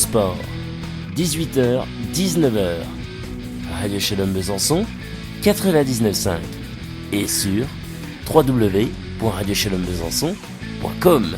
Sport, 18h, 19h. Radio Shalom Besançon, 99.5 et sur www.radioshalombesançon.com.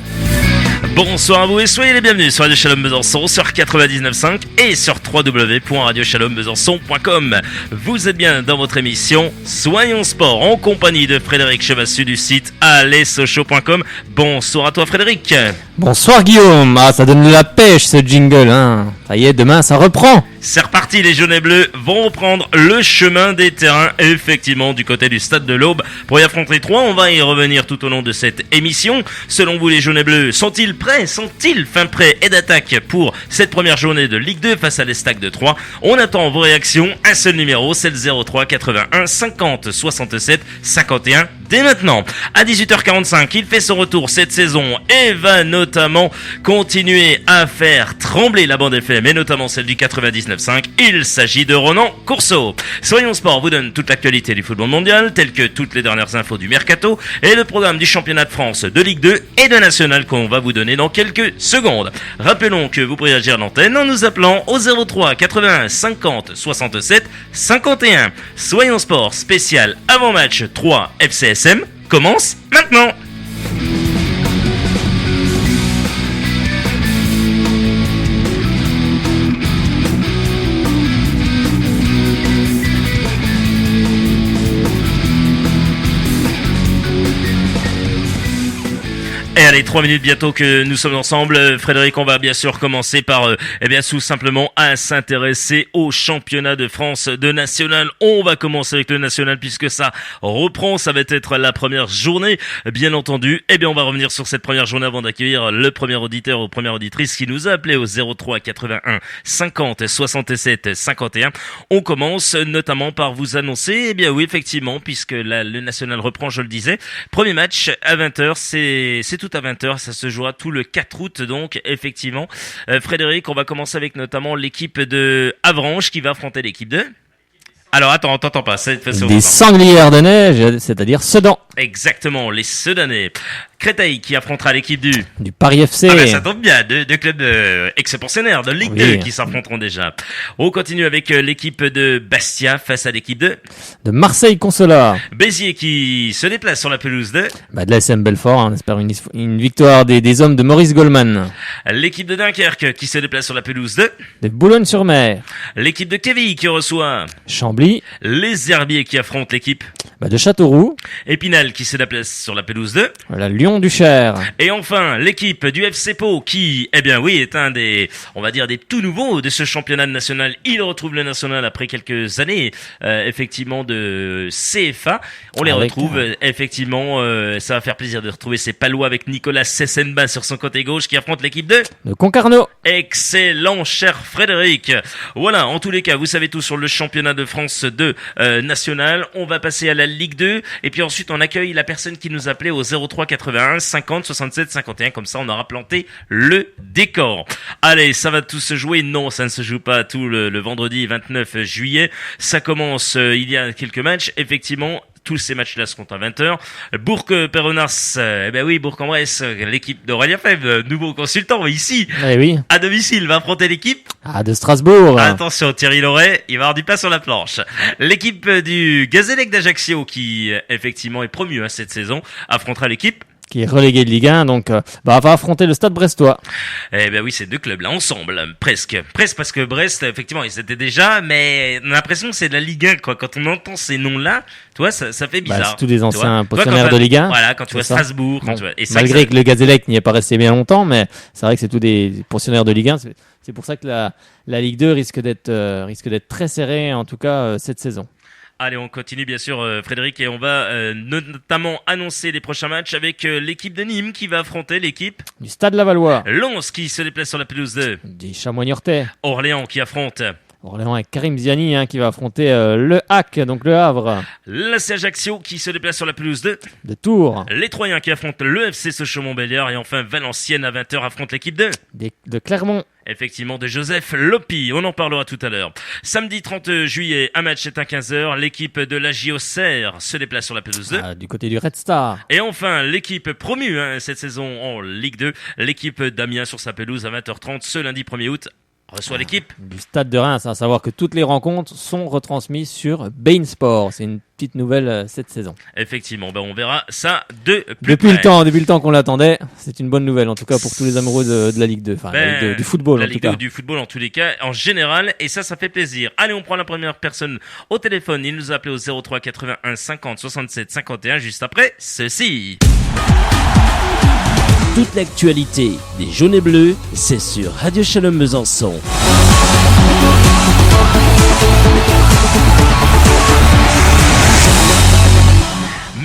Bonsoir à vous et soyez les bienvenus sur Radio Shalom Besançon sur 99.5 et sur www.radioshalombesançon.com. Vous êtes bien dans votre émission Soyons Sport en compagnie de Frédéric Chevassu du site allesochaux.com. Bonsoir à toi Frédéric. Bonsoir Guillaume. Ah, ça donne de la pêche ce jingle, hein. Ça y est, demain ça reprend. C'est reparti, les jaunes et bleus vont reprendre le chemin des terrains, effectivement, du côté du stade de l'Aube pour y affronter Troyes. On va y revenir tout au long de cette émission. Selon vous, les jaunes et bleus, sont-ils prêts? Sont-ils fin prêts et d'attaque pour cette première journée de Ligue 2 face à l'Estac de Troyes? On attend vos réactions. Un seul numéro, c'est le 03 81 50 67 51. Dès maintenant, à 18h45, il fait son retour cette saison et va notamment continuer à faire trembler la bande FM et notamment celle du 99.5. Il s'agit de Ronan Courceau. Soyons Sport vous donne toute l'actualité du football mondial, telle que toutes les dernières infos du mercato et le programme du championnat de France, de Ligue 2 et de National qu'on va vous donner dans quelques secondes. Rappelons que vous pourrez agir à l'antenne en nous appelant au 03 81 50 67 51. Soyons Sport spécial avant-match 3 FCSM commence maintenant. Et allez, 3 minutes bientôt que nous sommes ensemble. Frédéric, on va bien sûr commencer par, tout simplement à s'intéresser au championnat de France de National. On va commencer avec le National puisque ça reprend. Ça va être la première journée, bien entendu. On va revenir sur cette première journée avant d'accueillir le premier auditeur ou première auditrice qui nous a appelé au 03 81 50 67 51. On commence notamment par vous annoncer, oui, effectivement, puisque le National reprend, je le disais. Premier match à 20h, c'est tout à 20h, ça se jouera tout le 4 août donc effectivement. Frédéric, on va commencer avec notamment l'équipe de Avranches qui va affronter l'équipe de... Alors attends pas, des sanglières de neige, c'est-à-dire Sedan. Exactement, les Sedanais. Créteil qui affrontera l'équipe du Paris FC. Ah ben ça tombe bien, deux clubs ex-pensionnaires de Ligue 2 qui s'affronteront déjà. On continue avec l'équipe de Bastia face à l'équipe de Marseille Consolat. Béziers qui se déplace sur la pelouse de la SM Belfort, on espère une victoire des hommes de Maurice Goldman. L'équipe de Dunkerque qui se déplace sur la pelouse de Boulogne-sur-Mer. L'équipe de Quevilly qui reçoit Chambly. Les Herbiers qui affrontent l'équipe de Châteauroux. Épinal qui se déplace sur la pelouse de Lyon-du-Cher. Et enfin, l'équipe du FC Pau qui, est un des tout nouveaux de ce championnat national. Il retrouve le national après quelques années, effectivement, de CFA. On les retrouve, effectivement, ça va faire plaisir de retrouver ces Palois avec Nicolas Sessenba sur son côté gauche qui affronte l'équipe de Concarneau. Excellent, cher Frédéric. Voilà, en tous les cas, vous savez tout sur le championnat de France de national. On va passer à la Ligue 2 et puis ensuite on accueille la personne qui nous appelait au 03 81 50 67 51. Comme ça, on aura planté le décor. Allez, ça va tout se jouer. Non, ça ne se joue pas tout le vendredi 29 juillet. Ça commence, il y a quelques matchs, effectivement. Tous ces matchs-là seront à 20h. Bourg-Péronas, Bourg-en-Bresse, l'équipe d'Aurélien Fèvre, nouveau consultant ici, à domicile, va affronter l'équipe de Strasbourg. Attention, Thierry Loret, il va avoir du pain sur la planche. L'équipe du Gazélec d'Ajaccio, qui effectivement est promu cette saison, affrontera l'équipe qui est relégué de Ligue 1, donc va affronter le Stade Brestois. Ces deux clubs-là, ensemble, presque parce que Brest, effectivement, ils étaient déjà, mais on a l'impression que c'est de la Ligue 1, quoi. Quand on entend ces noms-là, tu vois, ça fait bizarre. C'est tous des anciens pensionnaires de Ligue 1. Voilà, quand tu vois Strasbourg, malgré que le Gazélec n'y est pas resté bien longtemps, mais c'est vrai que c'est tous des pensionnaires de Ligue 1. C'est pour ça que la Ligue 2 risque d'être très serrée, en tout cas, cette saison. Allez, on continue bien sûr Frédéric et on va notamment annoncer les prochains matchs avec l'équipe de Nîmes qui va affronter l'équipe du Stade Lavallois. Lens qui se déplace sur la pelouse des Chamois-Niortais. Orléans qui affronte Orléans avec Karim Ziani qui va affronter le HAC, donc le Havre. L'AC Ajaccio qui se déplace sur la pelouse de Tours. Les Troyens qui affrontent le FC Sochaux-Montbéliard et enfin Valenciennes à 20h affronte l'équipe de Clermont. Effectivement, de Joseph Lopi. On en parlera tout à l'heure. Samedi 30 juillet, un match est à 15h. L'équipe de la JOCR se déplace sur la pelouse 2. Du côté du Red Star. Et enfin, l'équipe promue cette saison en Ligue 2. L'équipe d'Amiens sur sa pelouse à 20h30 ce lundi 1er août reçoit l'équipe du Stade de Reims, à savoir que toutes les rencontres sont retransmises sur beIN Sport. C'est une petite nouvelle cette saison. Effectivement, on verra ça de plus Depuis près. le temps qu'on l'attendait, c'est une bonne nouvelle en tout cas pour tous les amoureux de la Ligue 2, enfin la Ligue 2, du football la en tout Ligue cas. 2 du football en tous les cas, en général, et ça fait plaisir. Allez, on prend la première personne au téléphone. Il nous a appelé au 03 81 50 67 51 juste après ceci. Toute l'actualité des jaunes et bleus, c'est sur Radio Shalom Besançon.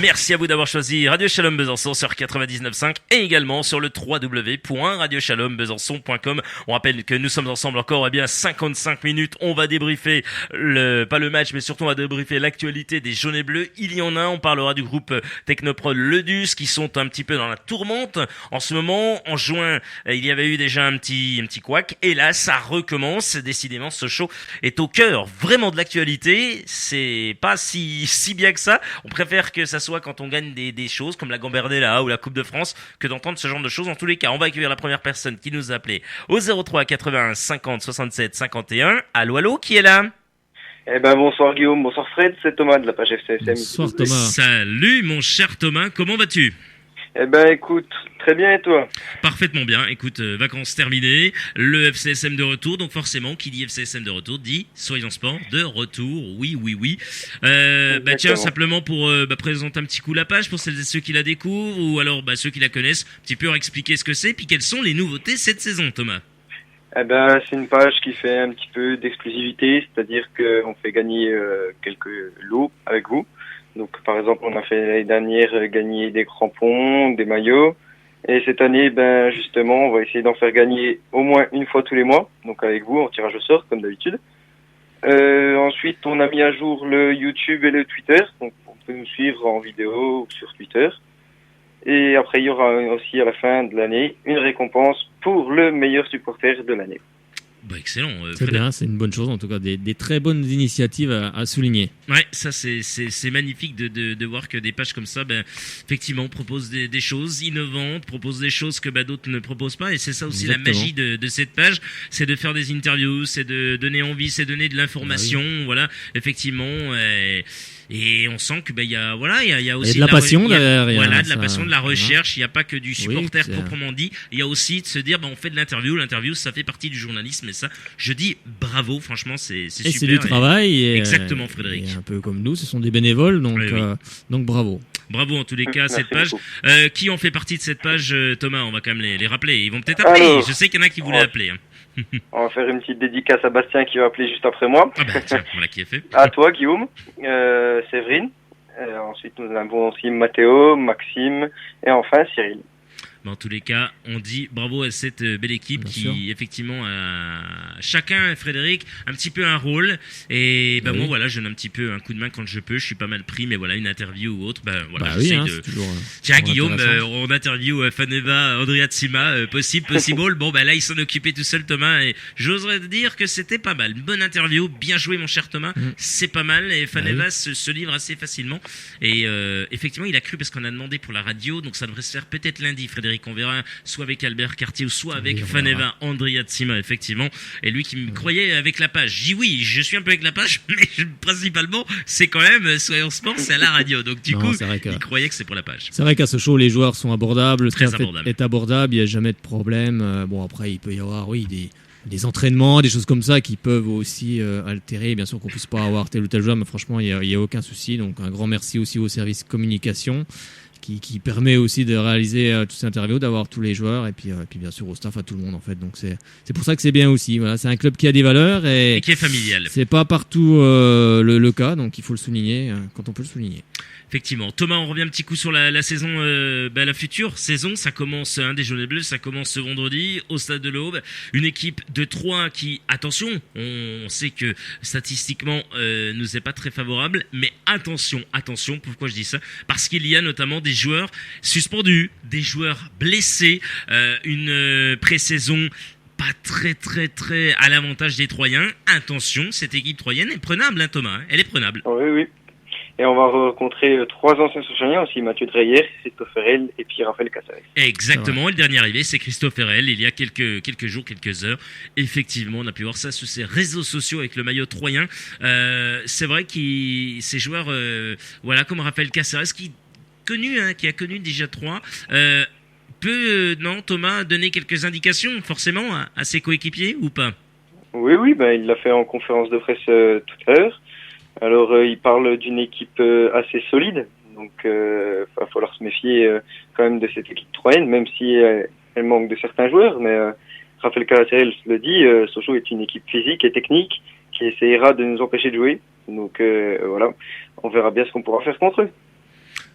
Merci à vous d'avoir choisi Radio Shalom Besançon sur 99.5 et également sur le www.radioshalombesançon.com. On rappelle que nous sommes ensemble encore 55 minutes. On va débriefer pas le match, mais surtout on va débriefer l'actualité des jaunes et bleus. Il y en a, on parlera du groupe Technoprod Ledus qui sont un petit peu dans la tourmente. En ce moment, en juin, il y avait eu déjà un petit couac et là, ça recommence. Décidément, ce show est au cœur vraiment de l'actualité. C'est pas si bien que ça. On préfère que ça soit quand on gagne des choses comme la Gambardella ou la Coupe de France que d'entendre ce genre de choses. En tous les cas, on va accueillir la première personne qui nous a appelé au 03 81 50 67 51. Allô, qui est là? Bonsoir Guillaume, bonsoir Fred, c'est Thomas de la page FCSM. Bonsoir Thomas. Salut mon cher Thomas, comment vas-tu? Écoute, très bien et toi? Parfaitement bien, écoute, vacances terminées, le FCSM de retour, donc forcément, qui dit FCSM de retour, dit Soyons Sport de retour, oui. Tiens, simplement pour présenter un petit coup la page pour celles et ceux qui la découvrent, ou alors ceux qui la connaissent, un petit peu expliquer ce que c'est, puis quelles sont les nouveautés cette saison, Thomas? C'est une page qui fait un petit peu d'exclusivité, c'est-à-dire qu'on fait gagner quelques lots avec vous. Donc, par exemple, on a fait l'année dernière gagner des crampons, des maillots. Et cette année, justement, on va essayer d'en faire gagner au moins une fois tous les mois. Donc, avec vous, en tirage au sort, comme d'habitude. Ensuite, on a mis à jour le YouTube et le Twitter. Donc, on peut nous suivre en vidéo ou sur Twitter. Et après, il y aura aussi à la fin de l'année une récompense pour le meilleur supporter de l'année. Excellent. C'est bien, c'est une bonne chose en tout cas, des très bonnes initiatives à souligner. Ouais, ça c'est magnifique de voir que des pages comme ça, effectivement, proposent des choses innovantes, proposent des choses que d'autres ne proposent pas, et c'est ça aussi Exactement. la magie de cette page, c'est de faire des interviews, c'est de donner envie, c'est donner de l'information, voilà, effectivement. Et on sent que il y a aussi de la passion derrière. De la passion, de la recherche. Il n'y a pas que du supporter proprement dit. Il y a aussi de se dire on fait de l'interview. L'interview, ça fait partie du journalisme. Et ça, je dis bravo. Franchement, c'est super. Et c'est du travail. Exactement, Frédéric. Et un peu comme nous, ce sont des bénévoles, donc bravo. Bravo en tous les cas, cette page. Beaucoup. Qui en fait partie de cette page, Thomas? On va quand même les rappeler. Ils vont peut-être appeler. Alors, je sais qu'il y en a qui voulaient appeler. On va faire une petite dédicace à Bastien qui va appeler juste après moi. Tiens, voilà qui est fait. À toi, Guillaume, Séverine. Ensuite, nous avons aussi Mathéo, Maxime et enfin Cyril. En tous les cas, on dit bravo à cette belle équipe Bien qui, sûr. effectivement, a chacun, Frédéric, un petit peu un rôle. Et Oui. moi, voilà, je donne un petit peu un coup de main quand je peux. Je suis pas mal pris, mais voilà, une interview ou autre, Oui, j'essaie de... c'est toujours. Tiens, Guillaume, intéressant. on interview Faneva, Andrea Tsima, possible. Là, il s'en occupait tout seul, Thomas, et j'oserais te dire que c'était pas mal. Une bonne interview, bien joué, mon cher Thomas. C'est pas mal, et Faneva se livre assez facilement. Et effectivement, il a cru parce qu'on a demandé pour la radio, donc ça devrait se faire peut-être lundi, Frédéric. On verra, soit avec Albert Cartier ou soit avec on Faneva, Andrea Tsima, effectivement. Et lui qui me croyait avec la page. J'ai dit oui, je suis un peu avec la page, mais principalement, c'est quand même Soyons Sport, c'est à la radio. Donc du coup, c'est vrai que- il croyait que c'est pour la page. C'est vrai qu'à ce show, les joueurs sont abordables, le Très staff abordable. est abordable, il n'y a jamais de problème. Après, il peut y avoir, des entraînements, des choses comme ça qui peuvent aussi altérer. Bien sûr qu'on ne puisse pas avoir tel ou tel joueur, mais franchement, il n'y a aucun souci. Donc, un grand merci aussi au service communication qui permet aussi de réaliser toutes ces interviews, d'avoir tous les joueurs et puis bien sûr au staff, à tout le monde en fait. Donc, c'est pour ça que c'est bien aussi. Voilà, c'est un club qui a des valeurs Et qui est familial. c'est pas partout le cas, donc il faut le souligner quand on peut le souligner. Effectivement. Thomas, on revient un petit coup sur la saison, la future saison. Ça commence, des Jaunes et Bleus, ça commence ce vendredi au Stade de l'Aube. Une équipe de 3 qui, attention, on sait que statistiquement nous est pas très favorable, mais attention, pourquoi je dis ça? Parce qu'il y a notamment des joueurs suspendus, des joueurs blessés, une pré-saison pas très à l'avantage des Troyens. Attention, cette équipe troyenne est prenable, hein, Thomas, hein. Elle est prenable. Oui. Et on va rencontrer 3 anciens Sochaliens aussi, Mathieu Dreyer, Christophe Herel et puis Raphaël Caceres. Exactement, et le dernier arrivé, c'est Christophe Herel, il y a quelques jours, quelques heures. Effectivement, on a pu voir ça sur ses réseaux sociaux avec le maillot troyen. C'est vrai que ces joueurs, comme Raphaël Caceres, qui a connu déjà Troyes, peut, non, Thomas, donner quelques indications, forcément, à ses coéquipiers ou pas? Oui, il l'a fait en conférence de presse tout à l'heure. Alors, il parle d'une équipe assez solide, donc va falloir se méfier quand même de cette équipe troyenne, même si elle manque de certains joueurs. Mais Raphaël Caceres le dit, Sochaux est une équipe physique et technique qui essaiera de nous empêcher de jouer. Donc voilà, on verra bien ce qu'on pourra faire contre eux.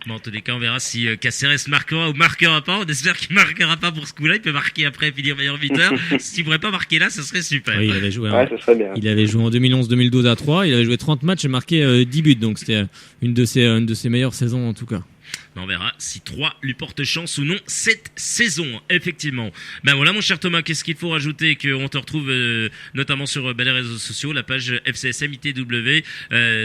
Bon, en tous les cas, on verra si Caceres marquera ou marquera pas. On espère qu'il marquera pas pour ce coup-là. Il peut marquer après et finir meilleur buteur. S'il pourrait pas marquer là, ce serait super. Oui, il avait joué. Ça serait bien. Il avait joué en 2011-2012 à 3. Il avait joué 30 matchs et marqué 10 buts. Donc c'était une de ses meilleures saisons en tout cas. On verra si 3 lui porte chance ou non cette saison, effectivement. Ben voilà, mon cher Thomas, qu'est-ce qu'il faut rajouter? Qu'on te retrouve notamment sur les réseaux sociaux, la page FCSM ITW,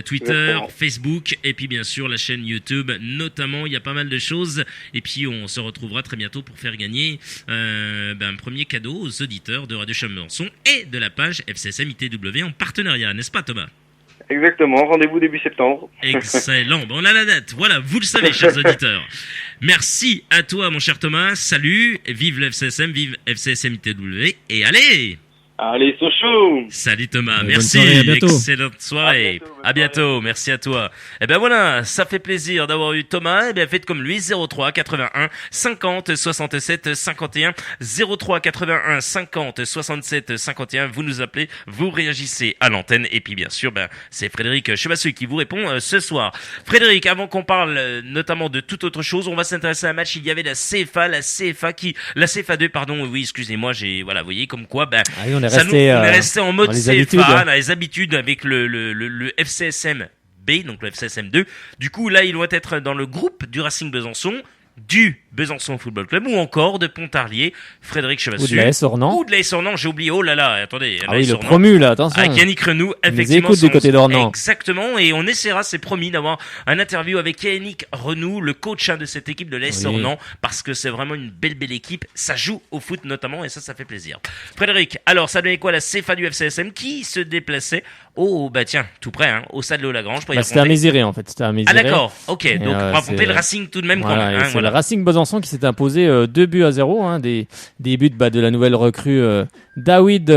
Twitter, Facebook, et puis bien sûr la chaîne YouTube, notamment. Il y a pas mal de choses. Et puis on se retrouvera très bientôt pour faire gagner un premier cadeau aux auditeurs de Radio Chalon-Besançon et de la page FCSM ITW en partenariat, n'est-ce pas, Thomas? Exactement, rendez-vous début septembre. Excellent, on a la date, voilà, vous le savez, chers auditeurs. Merci à toi, mon cher Thomas, salut, vive le FCSM, vive FCSM ITW, et Allez, Sochaux! Salut Thomas, bonne merci, soirée, à bientôt. Excellente soirée, À bientôt, merci à toi. Et ben voilà, ça fait plaisir d'avoir eu Thomas, et bien faites comme lui, 03 81 50 67 51, 03 81 50 67 51, vous nous appelez, vous réagissez à l'antenne, et puis bien sûr, c'est Frédéric Chevasseux qui vous répond ce soir. Frédéric, avant qu'on parle notamment de toute autre chose, on va s'intéresser à un match, il y avait la CFA 2, pardon, oui, excusez-moi, vous voyez, comme quoi, on est resté en mode dans les CFA, dans les habitudes avec le FCSM B, donc le FCSM 2. Du coup, là, ils vont être dans le groupe du Racing Besançon, du Besançon Football Club ou encore de Pontarlier, Frédéric Chevasseux. Ou de l'AS Ornans. Ou de l'AS Ornans, j'ai oublié, oh là là, attendez. Ah oui, le promu là, attention. Avec Yannick Renou, effectivement. Écoute du côté d'Ornans. Exactement, et on essaiera, c'est promis, d'avoir un interview avec Yannick Renou, le coach de cette équipe de l'AS Ornans, parce que c'est vraiment une belle équipe, ça joue au foot notamment, et ça fait plaisir. Frédéric, alors ça donnait quoi la CFA du FCSM qui se déplaçait tout près, au stade Léo-Lagrange. C'était à Méziré en fait, Ah d'accord, ok, donc pour affronter le Racing tout de même quand même. C'est le Racing Besançon qui s'est imposé 2-0, des buts de la nouvelle recrue David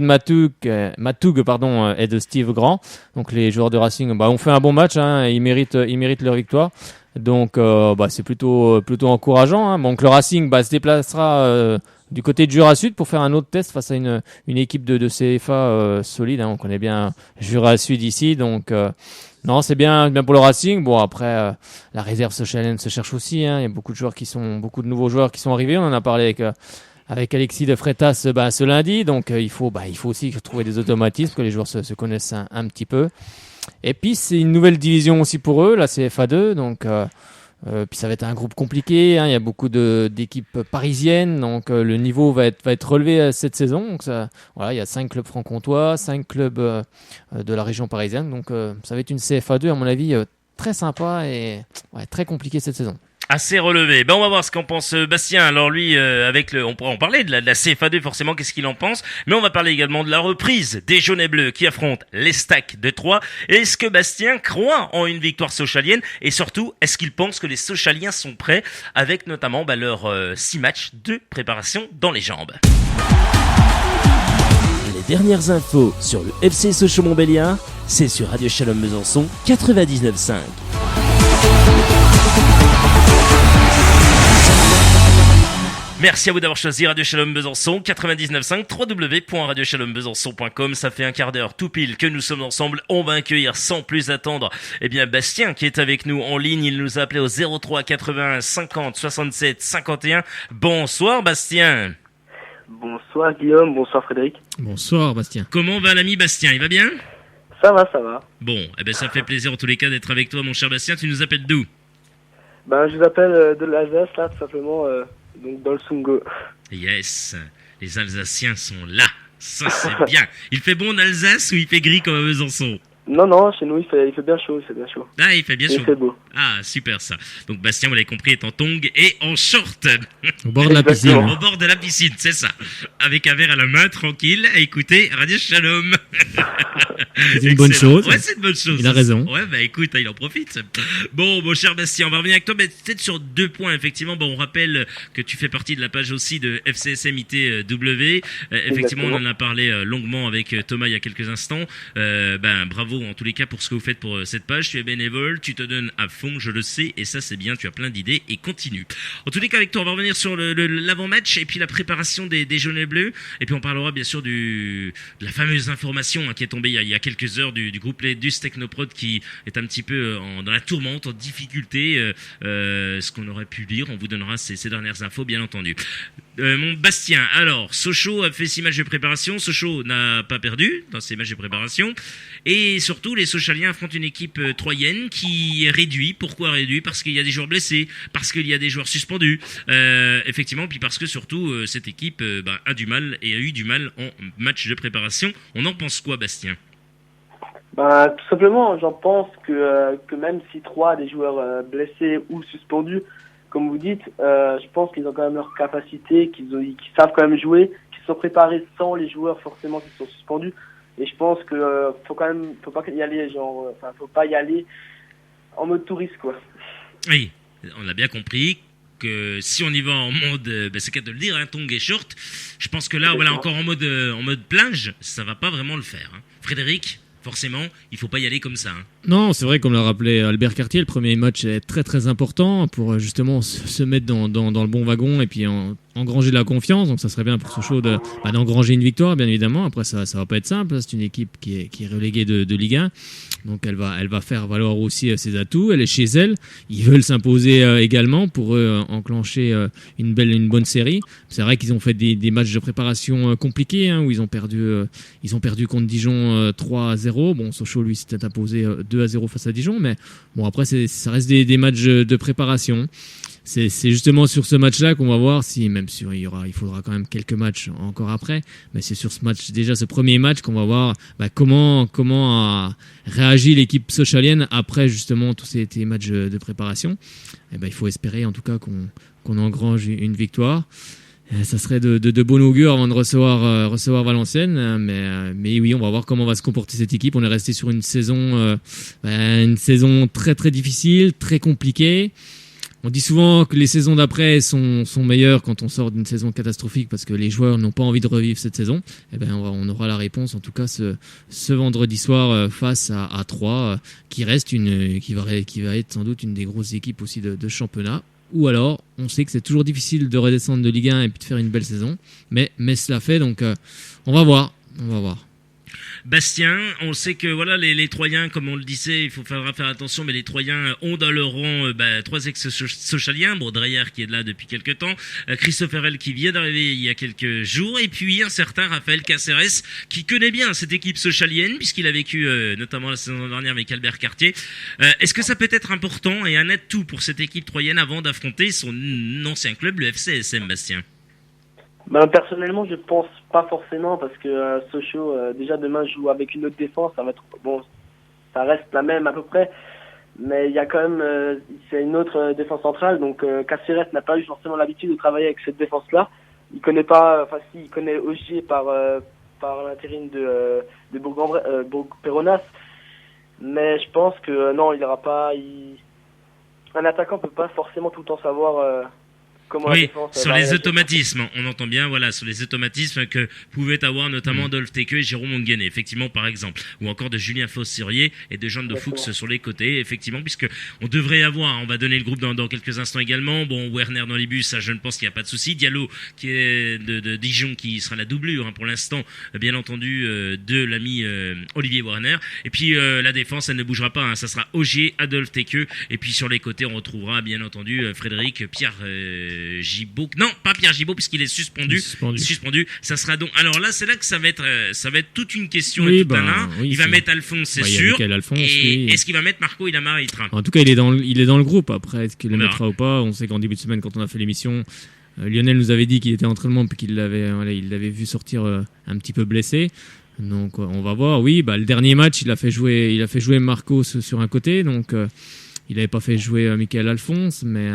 Matoug et de Steve Grand. Donc les joueurs de Racing ont fait un bon match, ils méritent leur victoire. Donc c'est plutôt encourageant. Donc le Racing se déplacera du côté de Jura Sud pour faire un autre test face à une équipe de CFA solide. On connaît bien Jura Sud ici, donc non, c'est bien pour le Racing. Bon, après la réserve sochalienne se cherche aussi. Il y a beaucoup de nouveaux joueurs qui sont arrivés. On en a parlé avec Alexis de Freitas ce lundi. Donc il faut aussi trouver des automatismes, que les joueurs se connaissent un petit peu. Et puis c'est une nouvelle division aussi pour eux, la CFA2. Donc puis ça va être un groupe compliqué, il y a beaucoup d'équipes parisiennes, donc le niveau va être relevé cette saison. Donc il y a 5 clubs franc-comtois, 5 clubs de la région parisienne, donc ça va être une CFA2 à mon avis très sympa et très compliquée cette saison. Assez relevé. On va voir ce qu'en pense Bastien. Alors lui, on pourra en parler de la CFA2 forcément, qu'est-ce qu'il en pense. Mais on va parler également de la reprise des jaunes et bleus qui affrontent les Stacks de Troyes. Est-ce que Bastien croit en une victoire sochalienne? Et surtout, est-ce qu'il pense que les Sochaliens sont prêts avec notamment leurs 6 matchs de préparation dans les jambes? Les dernières infos sur le FC Sochaux-Montbéliard, c'est sur Radio Shalom Besançon 99.5. Merci à vous d'avoir choisi Radio Shalom Besançon 99.5, www.radiochalombesançon.com. Ça fait un quart d'heure tout pile que nous sommes ensemble. On va accueillir sans plus attendre Bastien qui est avec nous en ligne. Il nous a appelé au 03 81 50 67 51. Bonsoir Bastien. Bonsoir Guillaume, bonsoir Frédéric. Bonsoir Bastien. Comment va l'ami Bastien? Il va bien? Ça va. Bon, ça fait plaisir en tous les cas d'être avec toi mon cher Bastien. Tu nous appelles d'où? Je vous appelle de l'Alsace là tout simplement, donc dans le Sungo. Yes, les Alsaciens sont là. Ça c'est bien. Il fait bon en Alsace ou il fait gris comme à Besançon? Non, chez nous, il fait bien chaud, Ah, il fait bien Et il chaud. fait beau. Ah, super ça. Donc Bastien, vous l'avez compris, est en tongs et en short. Au bord de la piscine. Exactement. Au bord de la piscine, c'est ça. Avec un verre à la main, tranquille, à écouter Radio Shalom. C'est une bonne Excellent. chose. Ouais, c'est une bonne chose. Il a raison. Ouais, bah écoute, il en profite. Bon, mon cher Bastien, on va revenir avec toi, mais peut-être sur 2 points, effectivement. Bon, on rappelle que tu fais partie de la page aussi de FCSM ITW. Effectivement, on en a parlé longuement avec Thomas il y a quelques instants. Bravo en tous les cas pour ce que vous faites pour cette page. Tu es bénévole, tu te donnes à fond, je le sais, et ça c'est bien, tu as plein d'idées et continue. En tous les cas, avec toi, on va revenir sur l'avant-match et puis la préparation des jaunes et bleus. Et puis on parlera bien sûr de la fameuse information qui est tombée il y a quelques heures du groupe Ledus Technoprod qui est un petit peu dans la tourmente, en difficulté. Ce qu'on aurait pu lire, on vous donnera ces dernières infos, bien entendu. Mon Bastien, alors, Sochaux a fait 6 matchs de préparation. Sochaux n'a pas perdu dans ces matchs de préparation. Et surtout, les Sochaliens affrontent une équipe troyenne qui est réduite. Pourquoi réduite? Parce qu'il y a des joueurs blessés, parce qu'il y a des joueurs suspendus. Effectivement, puis parce que surtout, cette équipe a du mal et a eu du mal en match de préparation. On en pense quoi, Bastien? Tout simplement, j'en pense que même si 3 des joueurs blessés ou suspendus, comme vous dites, je pense qu'ils ont quand même leur capacité, qu'ils savent quand même jouer, qu'ils sont préparés sans les joueurs forcément qui sont suspendus. Et je pense que faut pas y aller faut pas y aller en mode touriste, quoi. Oui, on a bien compris que si on y va en mode, c'est qu'à de le dire, tongs et short, je pense que là, voilà, encore en mode plage, ça va pas vraiment le faire. Hein. Frédéric, forcément, il faut pas y aller comme ça. Hein. Non, c'est vrai, comme l'a rappelé Albert Cartier, le premier match est très très important pour justement se mettre dans le bon wagon et puis engranger de la confiance. Donc ça serait bien pour Sochaux d'engranger une victoire, bien évidemment. Après, ça va pas être simple. C'est une équipe qui est reléguée de Ligue 1. Donc elle va faire valoir aussi ses atouts. Elle est chez elle. Ils veulent s'imposer également pour enclencher une bonne série. C'est vrai qu'ils ont fait des matchs de préparation compliqués où ils ont perdu contre Dijon 3-0. Bon, Sochaux lui s'était imposé 2-0 face à Dijon, mais bon après ça reste des matchs de préparation. C'est justement sur ce match-là qu'on va voir si, même si il faudra quand même quelques matchs encore après, mais c'est sur ce premier match qu'on va voir comment a réagi l'équipe sochalienne après justement tous ces matchs de préparation. Et il faut espérer en tout cas qu'on engrange une victoire. Ça serait de bon augure avant de recevoir Valenciennes, mais oui, on va voir comment va se comporter cette équipe. On est resté sur une saison très très difficile, très compliquée. On dit souvent que les saisons d'après sont meilleures quand on sort d'une saison catastrophique parce que les joueurs n'ont pas envie de revivre cette saison. On aura la réponse en tout cas ce vendredi soir face à Troyes, qui va être sans doute une des grosses équipes aussi de championnat. Ou alors, on sait que c'est toujours difficile de redescendre de Ligue 1 et puis de faire une belle saison, mais cela fait, donc on va voir. Bastien, on sait que voilà les Troyens, comme on le disait, il faudra faire attention, mais les Troyens ont dans leur rang 3 ex-Sochaliens, bon, Dreyer qui est là depuis quelques temps, Christophe Herrel qui vient d'arriver il y a quelques jours, et puis un certain Raphaël Caceres qui connaît bien cette équipe sochalienne, puisqu'il a vécu notamment la saison dernière avec Albert Cartier. Est-ce que ça peut être important et un atout pour cette équipe troyenne avant d'affronter son ancien club, le FCSM, Bastien? Personnellement, je pense pas forcément parce que Sochaux, déjà demain joue avec une autre défense. Ça reste la même à peu près, mais il y a quand même c'est une autre défense centrale. Donc Caceres n'a pas eu forcément l'habitude de travailler avec cette défense-là. Il connaît il connaît Ogier par l'intérim de Bourg-Péronas, mais je pense que non, il n'aura pas. Un attaquant peut pas forcément tout le temps savoir. Oui, sur les automatismes, on entend bien, voilà, sur les automatismes que pouvaient avoir notamment Dolph Teke et Jérôme Onguené, effectivement, par exemple, ou encore de Julien Fossurier et de Jean de Fuchs sur les côtés, effectivement, puisque on devrait avoir, on va donner le groupe dans quelques instants également, bon, Werner dans les bus, ça je ne pense qu'il n'y a pas de souci, Diallo qui est de Dijon, qui sera la doublure pour l'instant, bien entendu, de l'ami Olivier Werner, et puis la défense, elle ne bougera pas, ça sera Ogier, Adolphe Teke, et puis sur les côtés, on retrouvera bien entendu Frédéric, Pierre Gibaud, non pas Pierre Gibaud puisqu'il est suspendu. Ça sera donc, alors là c'est là que ça va être toute une question et tout un art. Il va mettre Alphonse, c'est sûr, Alphonse, et est-ce qu'il va mettre Marco Ilamaritra? En tout cas il est dans le groupe. Après est-ce qu'il le mettra ou pas, on sait qu'en début de semaine quand on a fait l'émission, Lionel nous avait dit qu'il était en entraînement puis il l'avait vu sortir un petit peu blessé. Donc on va voir. Oui, le dernier match, il a fait jouer Marcos sur un côté, donc il n'avait pas fait jouer Michael Alphonse, mais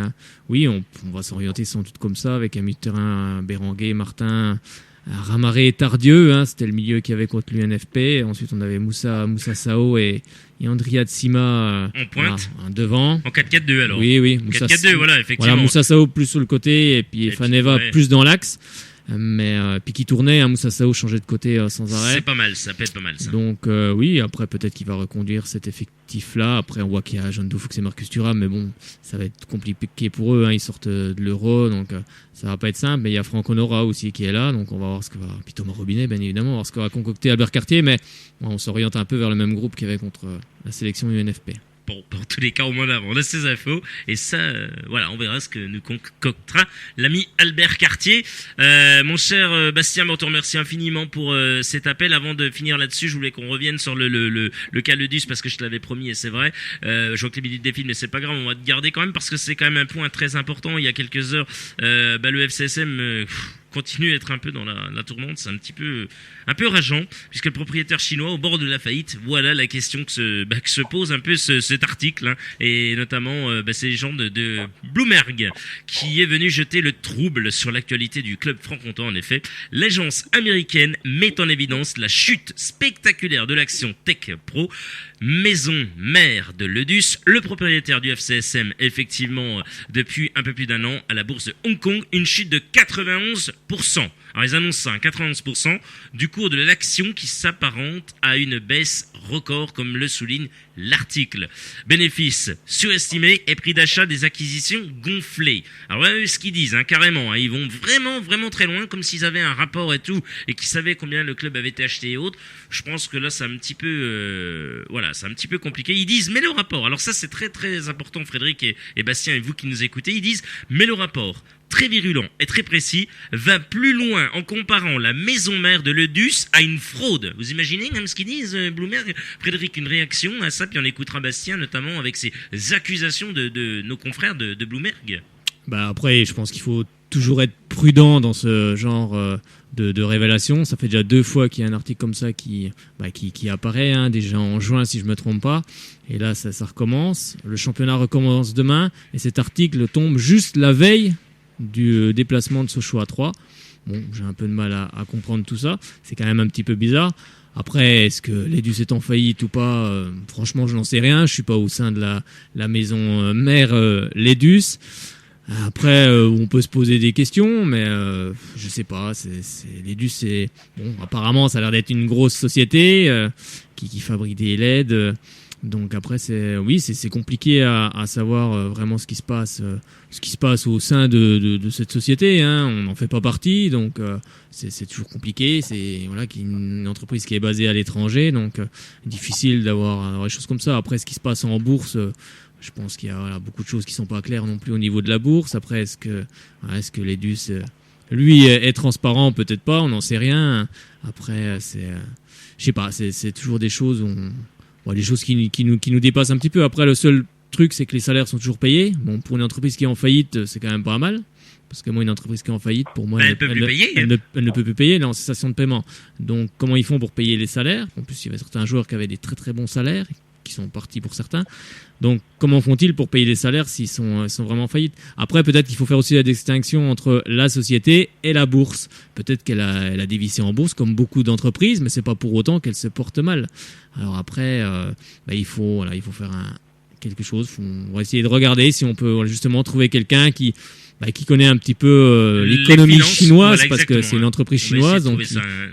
oui, on va s'orienter sans doute comme ça avec un milieu de terrain Béranguer, Martin, Ramaré, Tardieu, c'était le milieu qu'il y avait contre l'UNFP. Ensuite, on avait Moussa Sao et Andrea Tsima en pointe, devant. En 4-4-2 alors. Oui. 4-4-2, voilà, effectivement. Voilà, Moussa Sao plus sur le côté et puis Faneva plus dans l'axe. Mais puis qui tournait, Moussa Sao changeait de côté sans arrêt. C'est pas mal, ça peut être pas mal ça. Donc oui, après peut-être qu'il va reconduire cet effectif-là. Après on voit qu'il y a John Doufux et Marcus Thuram, mais bon, ça va être compliqué pour eux. Ils sortent de l'Euro, donc ça va pas être simple. Mais il y a Franck Honora aussi qui est là, donc on va voir ce que va. Puis Thomas Robinet, bien évidemment, on va voir ce que va concocter Albert Cartier. Mais on s'oriente un peu vers le même groupe qu'il y avait contre la sélection UNFP. Pour tous les cas, au moins là, on a ces infos. Et ça, voilà, on verra ce que nous concoctera l'ami Albert Cartier. Mon cher Bastien, on te remercie infiniment pour cet appel. Avant de finir là-dessus, je voulais qu'on revienne sur le cas Ledus, parce que je te l'avais promis et c'est vrai. Je vois que les minutes défilent, mais c'est pas grave, on va te garder quand même, parce que c'est quand même un point très important. Il y a quelques heures, le FCSM continue à être un peu dans la tourmente. C'est un peu rageant, puisque le propriétaire chinois au bord de la faillite. Voilà la question que se pose un peu cet article, et notamment ces gens de Bloomberg qui est venu jeter le trouble sur l'actualité du club franc-comtois. En effet, l'agence américaine met en évidence la chute spectaculaire de l'action Tech Pro, maison mère de Ledus, le propriétaire du FCSM, effectivement, depuis un peu plus d'un an à la bourse de Hong Kong, une chute de 91%. Alors ils annoncent ça, 91% du cours de l'action qui s'apparente à une baisse record, comme le souligne l'article. Bénéfices surestimés et prix d'achat des acquisitions gonflés. Alors là, ce qu'ils disent, carrément, ils vont vraiment très loin, comme s'ils avaient un rapport et tout, et qu'ils savaient combien le club avait été acheté et autres. Je pense que là, c'est un petit peu, c'est un petit peu compliqué. Ils disent, mais le rapport, alors ça c'est très très important, Frédéric et Bastien, et vous qui nous écoutez, ils disent, mais le rapport, très virulent et très précis, va plus loin en comparant la maison mère de Ledus à une fraude. Vous imaginez même ce qu'ils disent, Bloomberg? Frédéric, une réaction à ça, puis on écoutera Bastien, notamment avec ces accusations de nos confrères de Bloomberg. Après, je pense qu'il faut toujours être prudent dans ce genre de révélation. Ça fait déjà 2 fois qu'il y a un article comme ça qui apparaît, déjà en juin si je me trompe pas. Et là, ça recommence. Le championnat recommence demain, et cet article tombe juste la veille du déplacement de Sochaux à 3. Bon, j'ai un peu de mal à comprendre tout ça. C'est quand même un petit peu bizarre. Après, est-ce que Ledus est en faillite ou pas? Franchement, je n'en sais rien. Je suis pas au sein de la maison mère Ledus. Après, on peut se poser des questions, mais je sais pas. Ledus, apparemment, ça a l'air d'être une grosse société qui fabrique des LED. Donc après, c'est compliqué à savoir vraiment ce qui se passe au sein de cette société. On n'en fait pas partie, donc c'est toujours compliqué. C'est une entreprise qui est basée à l'étranger, donc difficile d'avoir des choses comme ça. Après, ce qui se passe en bourse, je pense qu'il y a beaucoup de choses qui sont pas claires non plus au niveau de la bourse. Après, est-ce que Ledus, lui, est transparent? Peut-être pas, on n'en sait rien. Après, je sais pas, c'est toujours des choses des choses qui nous dépassent un petit peu. Après, le seul truc, c'est que les salaires sont toujours payés. Bon, pour une entreprise qui est en faillite, c'est quand même pas mal. Parce que moi, une entreprise qui est en faillite, pour moi, elle ne peut plus payer, elle est en cessation de paiement. Donc, comment ils font pour payer les salaires? En plus, il y avait certains joueurs qui avaient des très très bons salaires, qui sont partis pour certains. Donc, comment font-ils pour payer les salaires s'ils sont vraiment en faillite? Après, peut-être qu'il faut faire aussi la distinction entre la société et la bourse. Peut-être qu'elle a dévissé en bourse, comme beaucoup d'entreprises, mais c'est pas pour autant qu'elle se porte mal. Alors après, il faut faire quelque chose. On va essayer de regarder si on peut justement trouver quelqu'un qui connaît un petit peu l'économie chinoise, parce que c'est une entreprise chinoise, donc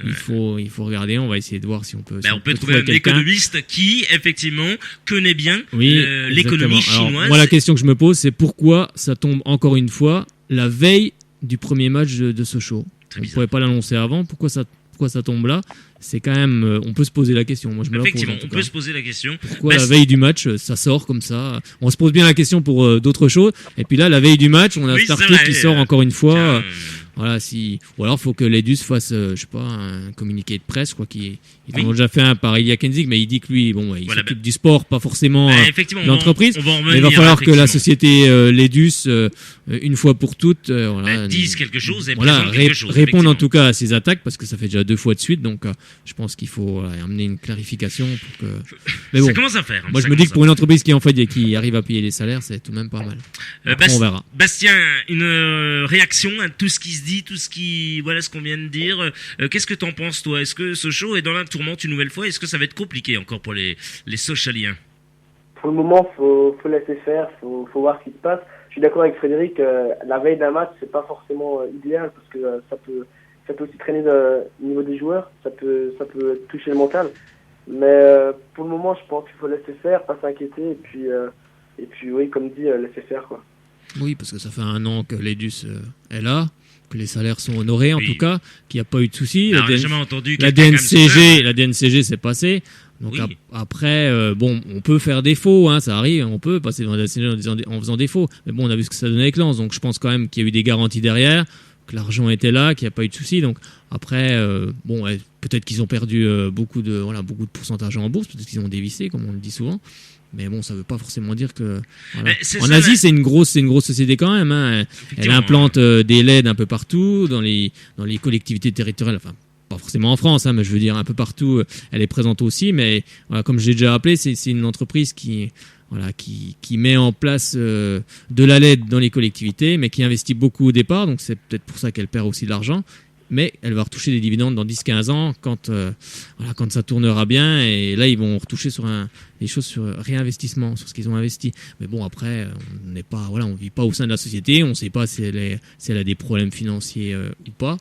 il faut regarder. On va essayer de voir si on peut. On peut trouver un économiste qui effectivement connaît bien l'économie chinoise. Alors, moi, la question que je me pose, c'est pourquoi ça tombe encore une fois la veille du premier match de Sochaux. On ne pouvait pas l'annoncer avant. Pourquoi ça tombe là? C'est quand même, on peut se poser la question. Moi, je me la pose. Effectivement, on peut se poser la question. Pourquoi la veille du match, ça sort comme ça? On se pose bien la question pour d'autres choses. Et puis là, la veille du match, on a cet article qui sort encore une fois. Voilà, ou alors faut que l'Edus fasse, je sais pas, un communiqué de presse, quoi, ils en ont déjà fait un par Ilya Kenzig, mais il dit que lui, bon, il s'occupe du sport, pas forcément effectivement, de l'entreprise. mais il va falloir que la société l'Edus, une fois pour toutes, dise quelque chose et voilà, présente quelque chose. répondre en tout cas à ces attaques, parce que ça fait déjà 2 fois de suite, donc je pense qu'il faut amener une clarification pour que. Mais bon, ça commence à faire. moi, je me dis que pour une entreprise qui arrive à payer les salaires, c'est tout de même pas mal. Après, on verra. Bastien, une réaction à tout ce qui se dit, tout ce qui, voilà ce qu'on vient de dire. Qu'est-ce que t'en penses, toi? Est-ce que Sochaux est dans la tourmente une nouvelle fois? Est-ce que ça va être compliqué encore pour les Sochaliens? Pour le moment, faut laisser faire, faut voir ce qui se passe. Je suis d'accord avec Frédéric, la veille d'un match, c'est pas forcément idéal parce que ça peut aussi traîner au niveau des joueurs, ça peut toucher le mental. Mais pour le moment, je pense qu'il faut laisser faire, pas s'inquiéter et puis oui, comme dit, laisser faire, quoi. Oui, parce que ça fait 1 an que l'Edus est là, que les salaires sont honorés en tout cas, qu'il n'y a pas eu de soucis. On n'a jamais entendu la DNCG s'est passée. Donc après, bon, on peut faire défaut, ça arrive, on peut passer dans la DNCG en faisant défaut. Mais bon, on a vu ce que ça donnait avec Lens, donc je pense quand même qu'il y a eu des garanties derrière, que l'argent était là, qu'il n'y a pas eu de soucis. Donc après, bon, peut-être qu'ils ont perdu beaucoup de pourcentage en bourse, peut-être qu'ils ont dévissé, comme on le dit souvent. Mais bon, ça veut pas forcément dire que. Voilà. En Asie, c'est une grosse société quand même. Elle implante des LED un peu partout dans les collectivités territoriales. Enfin, pas forcément en France, mais je veux dire un peu partout. Elle est présente aussi. Mais voilà, comme j'ai déjà rappelé, c'est une entreprise qui met en place de la LED dans les collectivités, mais qui investit beaucoup au départ. Donc c'est peut-être pour ça qu'elle perd aussi de l'argent. Mais elle va retoucher des dividendes dans 10-15 ans quand ça tournera bien. Et là, ils vont retoucher sur des choses sur réinvestissement, sur ce qu'ils ont investi. Mais bon, après, on vit pas au sein de la société. On sait pas si elle a des problèmes financiers ou pas.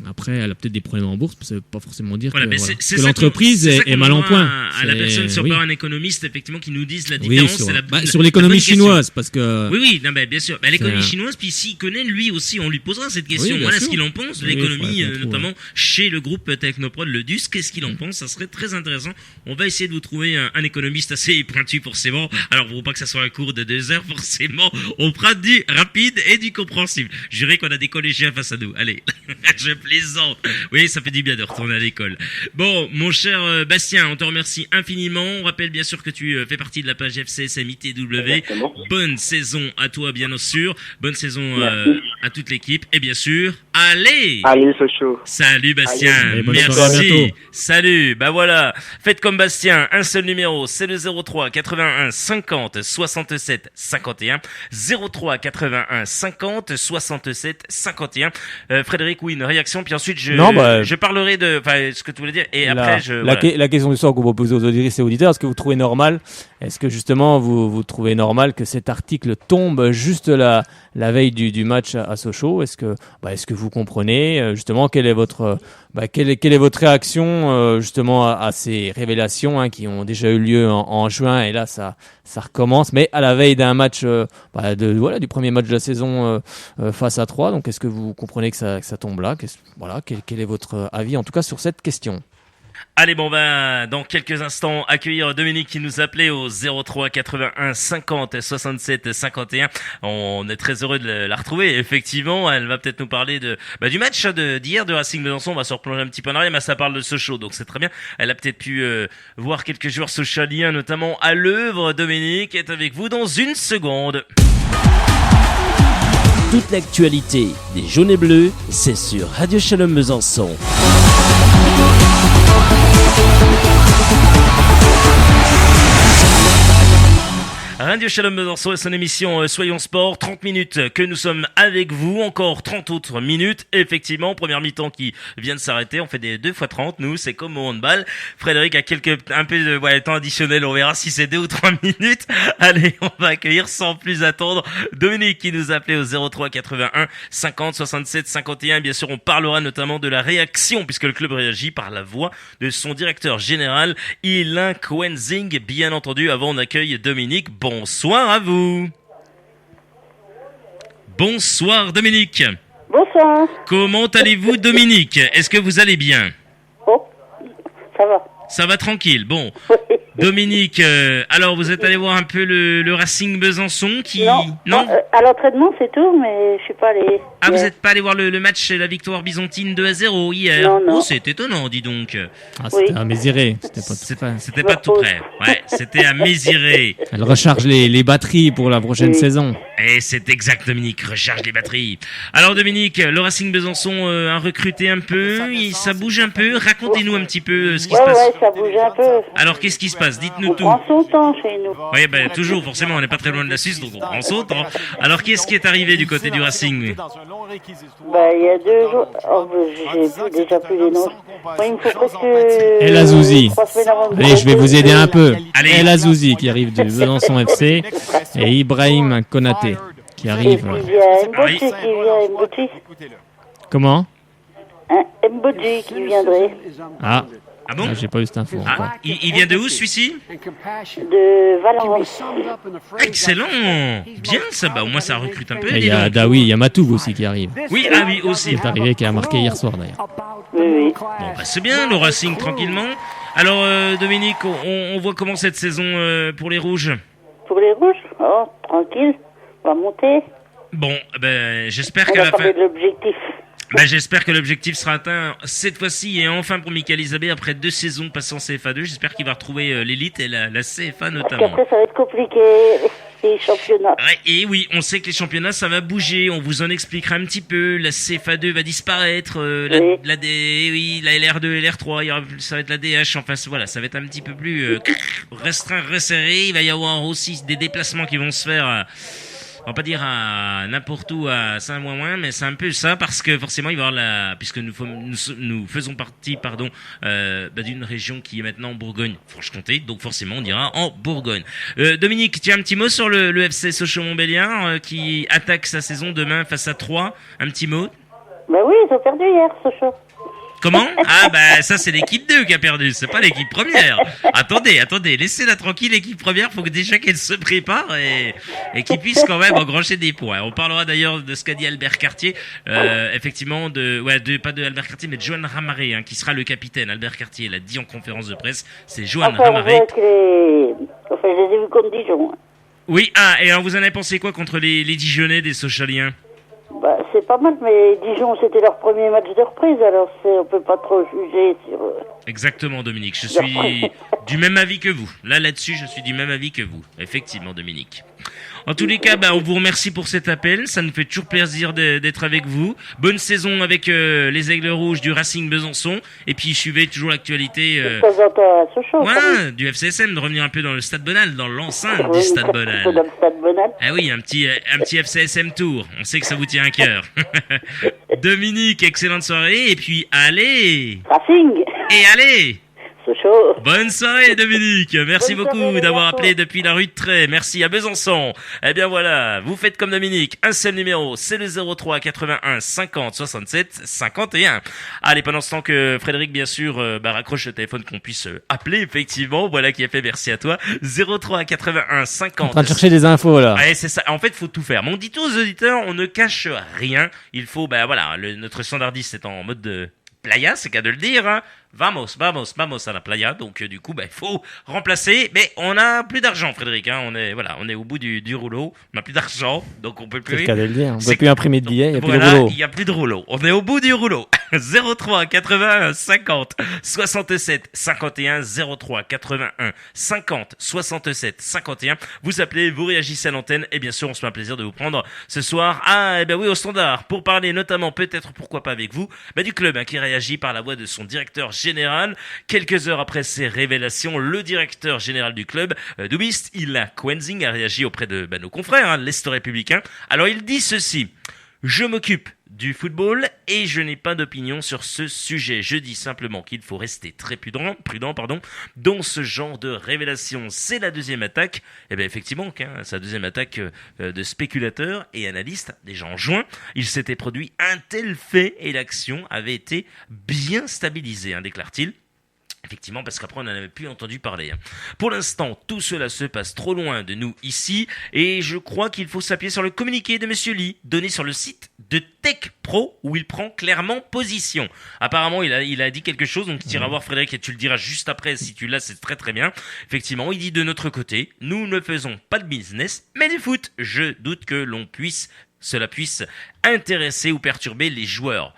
Après, elle a peut-être des problèmes en bourse, ça veut pas forcément dire que l'entreprise est mal en point. À la personne, sur un économiste, effectivement, qui nous dise la différence. Sur l'économie chinoise, parce que. Oui, non, bien sûr. L'économie chinoise, puis s'il connaît, lui aussi, on lui posera cette question. Voilà ce qu'il en pense, l'économie, notamment chez le groupe Technoprod, le DUS. Qu'est-ce qu'il en pense? Ça serait très intéressant. On va essayer de vous trouver un économiste assez pointu, forcément. Alors, pour pas que ça soit un cours de 2 heures, forcément, on prend du rapide et du compréhensible. Je dirais qu'on a des collégiens face à nous. Allez, je plaisante. Oui, ça fait du bien de retourner à l'école. Bon, mon cher Bastien, on te remercie infiniment. On rappelle bien sûr que tu fais partie de la page FCSM-ITW. Bonne saison à toi, bien sûr. Bonne saison à toute l'équipe. Et bien sûr, allez Sochaux. Salut Bastien. Allez, merci. Salut. Bah voilà. Faites comme Bastien. Un seul numéro, c'est le 03 81 50 67 51. 03 81 50 67 51. Frédéric, oui, une réaction. Puis ensuite, je parlerai de ce que tu voulais dire. Et après, la question du soir qu'on va poser aux auditeurs et auditeurs, est-ce que vous trouvez normal, est-ce que justement vous trouvez normal que cet article tombe juste la veille du match à Sochaux? Est-ce que vous comprenez justement quelle est votre réaction justement à ces révélations qui ont déjà eu lieu en juin, et là ça recommence, mais à la veille d'un match du premier match de la saison face à Troyes. Donc est-ce que vous comprenez que ça tombe là? Quel est votre avis en tout cas sur cette question? Allez, bon, on va dans quelques instants accueillir Dominique qui nous appelait au 03 81 50 67 51. On est très heureux de la retrouver. Effectivement, elle va peut-être nous parler du match d'hier de Racing Besançon. On va se replonger un petit peu en arrière, mais ça parle de Sochaux, donc c'est très bien. Elle a peut-être pu voir quelques joueurs sochaliens, notamment à l'œuvre. Dominique est avec vous dans une seconde. Toute l'actualité des jaunes et bleus, c'est sur Radio Shalom Besançon. Radio Shalom Besançon et son émission Soyons Sport, 30 minutes que nous sommes avec vous, encore 30 autres minutes, effectivement, première mi-temps qui vient de s'arrêter, on fait des 2 x 30, nous, c'est comme au handball. Frédéric a un peu de temps additionnel, on verra si c'est 2 ou 3 minutes. Allez, on va accueillir sans plus attendre Dominique qui nous appelait au 03 81 50 67 51. Bien sûr, on parlera notamment de la réaction, puisque le club réagit par la voix de son directeur général, Ilain Quenzing, bien entendu. Avant, on accueille Dominique. Bonsoir à vous. Bonsoir Dominique. Bonsoir. Comment allez-vous Dominique? Est-ce que vous allez bien? Oh, ça va. Ça va tranquille. Bon. Dominique, alors vous êtes allé voir un peu le Racing Besançon qui... Non, à l'entraînement c'est tout, mais je suis pas allé. Ah, vous n'êtes pas allé voir le match, la victoire byzantine 2-0 hier? Non. Oh, c'est étonnant, dis donc. Ah, c'était Oui. à Méziré. C'était pas tout près. C'était pas tout près. Ouais, c'était à Méziré. Elle recharge les batteries pour la prochaine saison. Et c'est exact, Dominique, recharge les batteries. Alors Dominique, le Racing Besançon a recruté un peu, ça bouge un peu. Racontez-nous un petit peu ce qui se passe. Ouais, ça bouge un peu. Alors qu'est-ce qui se passe? Dites-nous On tout. prend son temps chez nous. Oui, ben toujours, forcément, on n'est pas très loin de la Suisse, donc on prend son temps. Alors qu'est-ce qui est arrivé du côté du Racing? Il y a 2 jours. J'ai déjà plus les noms. Moi, il me faut presque. El Azouzi. 3 semaines avant de Allez, je vais vous aider un peu. Allez. El Azouzi qui arrive du Besançon FC et Ibrahim Konaté qui Et arrive. puis il y a Mbodji qui vient. Mbodji. Comment? Mbodji qui viendrait Ah, Ah bon? j'ai pas eu cette info encore. Ah, il vient de où celui-ci? de Valence. Excellent! Bien ça, bah au moins ça recrute un peu. Et il dis y a donc. il y a Matoug aussi qui arrive. Oui, oui, aussi. Qui est arrivé, qui a marqué hier soir d'ailleurs. Oui. Bon, bah c'est bien, le Racing tranquillement. Alors Dominique, on voit comment cette saison pour les Rouges? Pour les rouges, tranquille, on va monter. Bon, ben j'espère On qu'à va la parler fin... de l'objectif. Ben, j'espère que l'objectif sera atteint cette fois-ci et enfin pour Michael Isabé après 2 saisons passées en CFA2. J'espère qu'il va retrouver l'élite et la CFA Parce notamment. qu'après, ça va être compliqué, les championnats. Ouais, et oui, on sait que les championnats ça va bouger. On vous en expliquera un petit peu. La CFA2 va disparaître. Oui. La LR2, LR3, ça va être la DH. Enfin voilà, ça va être un petit peu plus restreint, resserré. Il va y avoir aussi des déplacements qui vont se faire. On va pas dire à n'importe où à Saint-Ouen, mais c'est un peu ça parce que forcément il va y avoir puisque nous faisons partie d'une région qui est maintenant en Bourgogne-Franche-Comté, donc forcément on ira en Bourgogne. Dominique, tu as un petit mot sur le FC Sochaux-Montbéliard qui attaque sa saison demain face à Troyes. Un petit mot? Ben oui, ils ont perdu hier, Sochaux. Comment? Ah bah ça c'est l'équipe 2 qui a perdu, c'est pas l'équipe première. Attendez, laissez-la tranquille l'équipe première, faut que déjà qu'elle se prépare et qu'il puisse quand même engranger des points. On parlera d'ailleurs de ce qu'a dit Albert Cartier, effectivement pas de Albert Cartier mais de Johan Ramaré qui sera le capitaine. Albert Cartier l'a dit en conférence de presse, c'est Johan Ramaré. Je les ai vus contre Dijon. Oui, et alors vous en avez pensé quoi contre les Dijonnais des Sochaliens? C'est pas mal, mais Dijon, c'était leur premier match de reprise, alors on peut pas trop juger sur... Exactement, Dominique. Je suis du même avis que vous. Là-dessus, je suis du même avis que vous. Effectivement, Dominique. En tous les cas, on vous remercie pour cet appel. Ça nous fait toujours plaisir d'être avec vous. Bonne saison avec les Aigles Rouges du Racing Besançon. Et puis, suivez toujours l'actualité De temps en temps à Sochaux. du FCSM, de revenir un peu dans le Stade Bonal, dans l'enceinte du Stade Bonal. Dans le Stade Bonal. Ah oui, un petit FCSM tour. On sait que ça vous tient à cœur. Dominique, excellente soirée. Et puis, allez! Racing. Et allez! Sochaux. Bonne soirée Dominique, merci Bonne beaucoup soirée, d'avoir Besançon. appelé depuis la rue de Tray, merci à Besançon. Eh bien voilà, vous faites comme Dominique, un seul numéro, c'est le 03 81 50 67 51. Allez, pendant ce temps que Frédéric bien sûr raccroche le téléphone qu'on puisse appeler effectivement, voilà qui a fait, merci à toi. 03 81 50. En train de chercher des infos là. Ouais, c'est ça. En fait, faut tout faire. Mais on dit tout aux auditeurs, on ne cache rien. Il faut, notre standardiste est en mode de playa, c'est qu'à de le dire, hein. Vamos à la playa. Donc, du coup, il faut remplacer. Mais on a plus d'argent, Frédéric, hein. On est au bout du rouleau. On n'a plus d'argent. Donc, on peut C'est plus. le cas de le dire. On C'est peut plus imprimer de billets, il n'y a plus de Voilà, rouleau. il n'y a plus de rouleau. On est au bout du rouleau. 03 81 50 67 51 03 81 50 67 51. Vous appelez, vous réagissez à l'antenne et bien sûr, on se fait un plaisir de vous prendre ce soir. Au standard pour parler notamment, peut-être pourquoi pas avec vous, du club qui réagit par la voix de son directeur général. Quelques heures après ces révélations, le directeur général du club, Doubist, Ilan Quenzing, a réagi auprès de nos confrères, l'Est républicain. Alors il dit ceci: je m'occupe du football et je n'ai pas d'opinion sur ce sujet. Je dis simplement qu'il faut rester très prudent, dans ce genre de révélation. C'est la deuxième attaque. Effectivement, sa deuxième attaque de spéculateurs et analystes. Déjà en juin, il s'était produit un tel fait et l'action avait été bien stabilisée, déclare-t-il. Effectivement, parce qu'après on n'en avait plus entendu parler. Pour l'instant, tout cela se passe trop loin de nous ici, et je crois qu'il faut s'appuyer sur le communiqué de Monsieur Lee, donné sur le site de Tech Pro, où il prend clairement position. Apparemment, il a dit quelque chose, donc tu iras voir Frédéric et tu le diras juste après si tu l'as, c'est très très bien. Effectivement, il dit de notre côté, nous ne faisons pas de business, mais du foot. Je doute que cela puisse intéresser ou perturber les joueurs.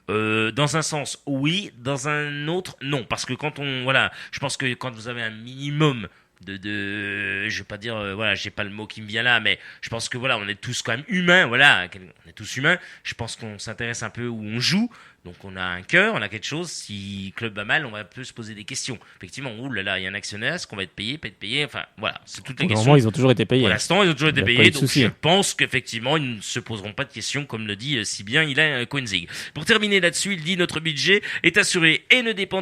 Dans un sens, oui, dans un autre, non, parce que je pense que quand vous avez un minimum je vais pas dire, j'ai pas le mot qui me vient là, mais je pense que on est tous quand même humains, on est tous humains. Je pense qu'on s'intéresse un peu où on joue, donc on a un cœur, on a quelque chose. Si le club va mal, on va un peu se poser des questions. Effectivement, il y a un actionnaire, est-ce qu'on va être payé, pas être payé, enfin voilà, c'est toutes les questions. Normalement, ils ont toujours été payés. Pour l'instant, ils ont toujours été Il y a payés, pas eu de donc souci. je pense qu'effectivement, ils ne se poseront pas de questions, comme le dit si bien Ilan Koenzig. Pour terminer là-dessus, il dit notre budget est assuré et ne dépend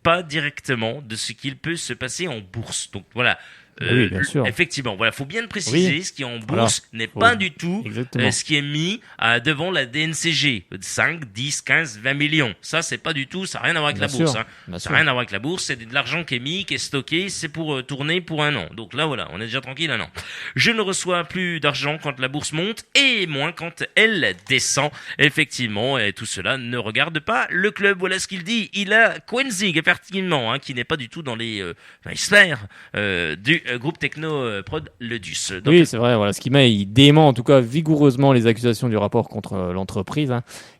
pas directement de ce qu'il peut se passer en bourse. Donc voilà. Oui, bien sûr. Effectivement, faut bien le préciser, Oui. ce qui est en bourse n'est Faut- pas du tout Exactement. ce qui est mis devant la DNCG. 5, 10, 15, 20 millions. Ça, c'est pas du tout, ça n'a rien à voir avec Bien la bourse. sûr, bien Ça sûr. n'a rien à voir avec la bourse, c'est de l'argent qui est mis, qui est stocké, c'est pour tourner pour un an. Donc là, on est déjà tranquille un an. Je ne reçois plus d'argent quand la bourse monte et moins quand elle descend. Effectivement, et tout cela ne regarde pas le club. Voilà ce qu'il dit. Il a Koenzig, effectivement, qui n'est pas du tout dans les sphères du groupe Techno Prod Ledus. Donc, Oui, c'est vrai. Voilà, ce qui met, il dément en tout cas vigoureusement les accusations du rapport contre l'entreprise.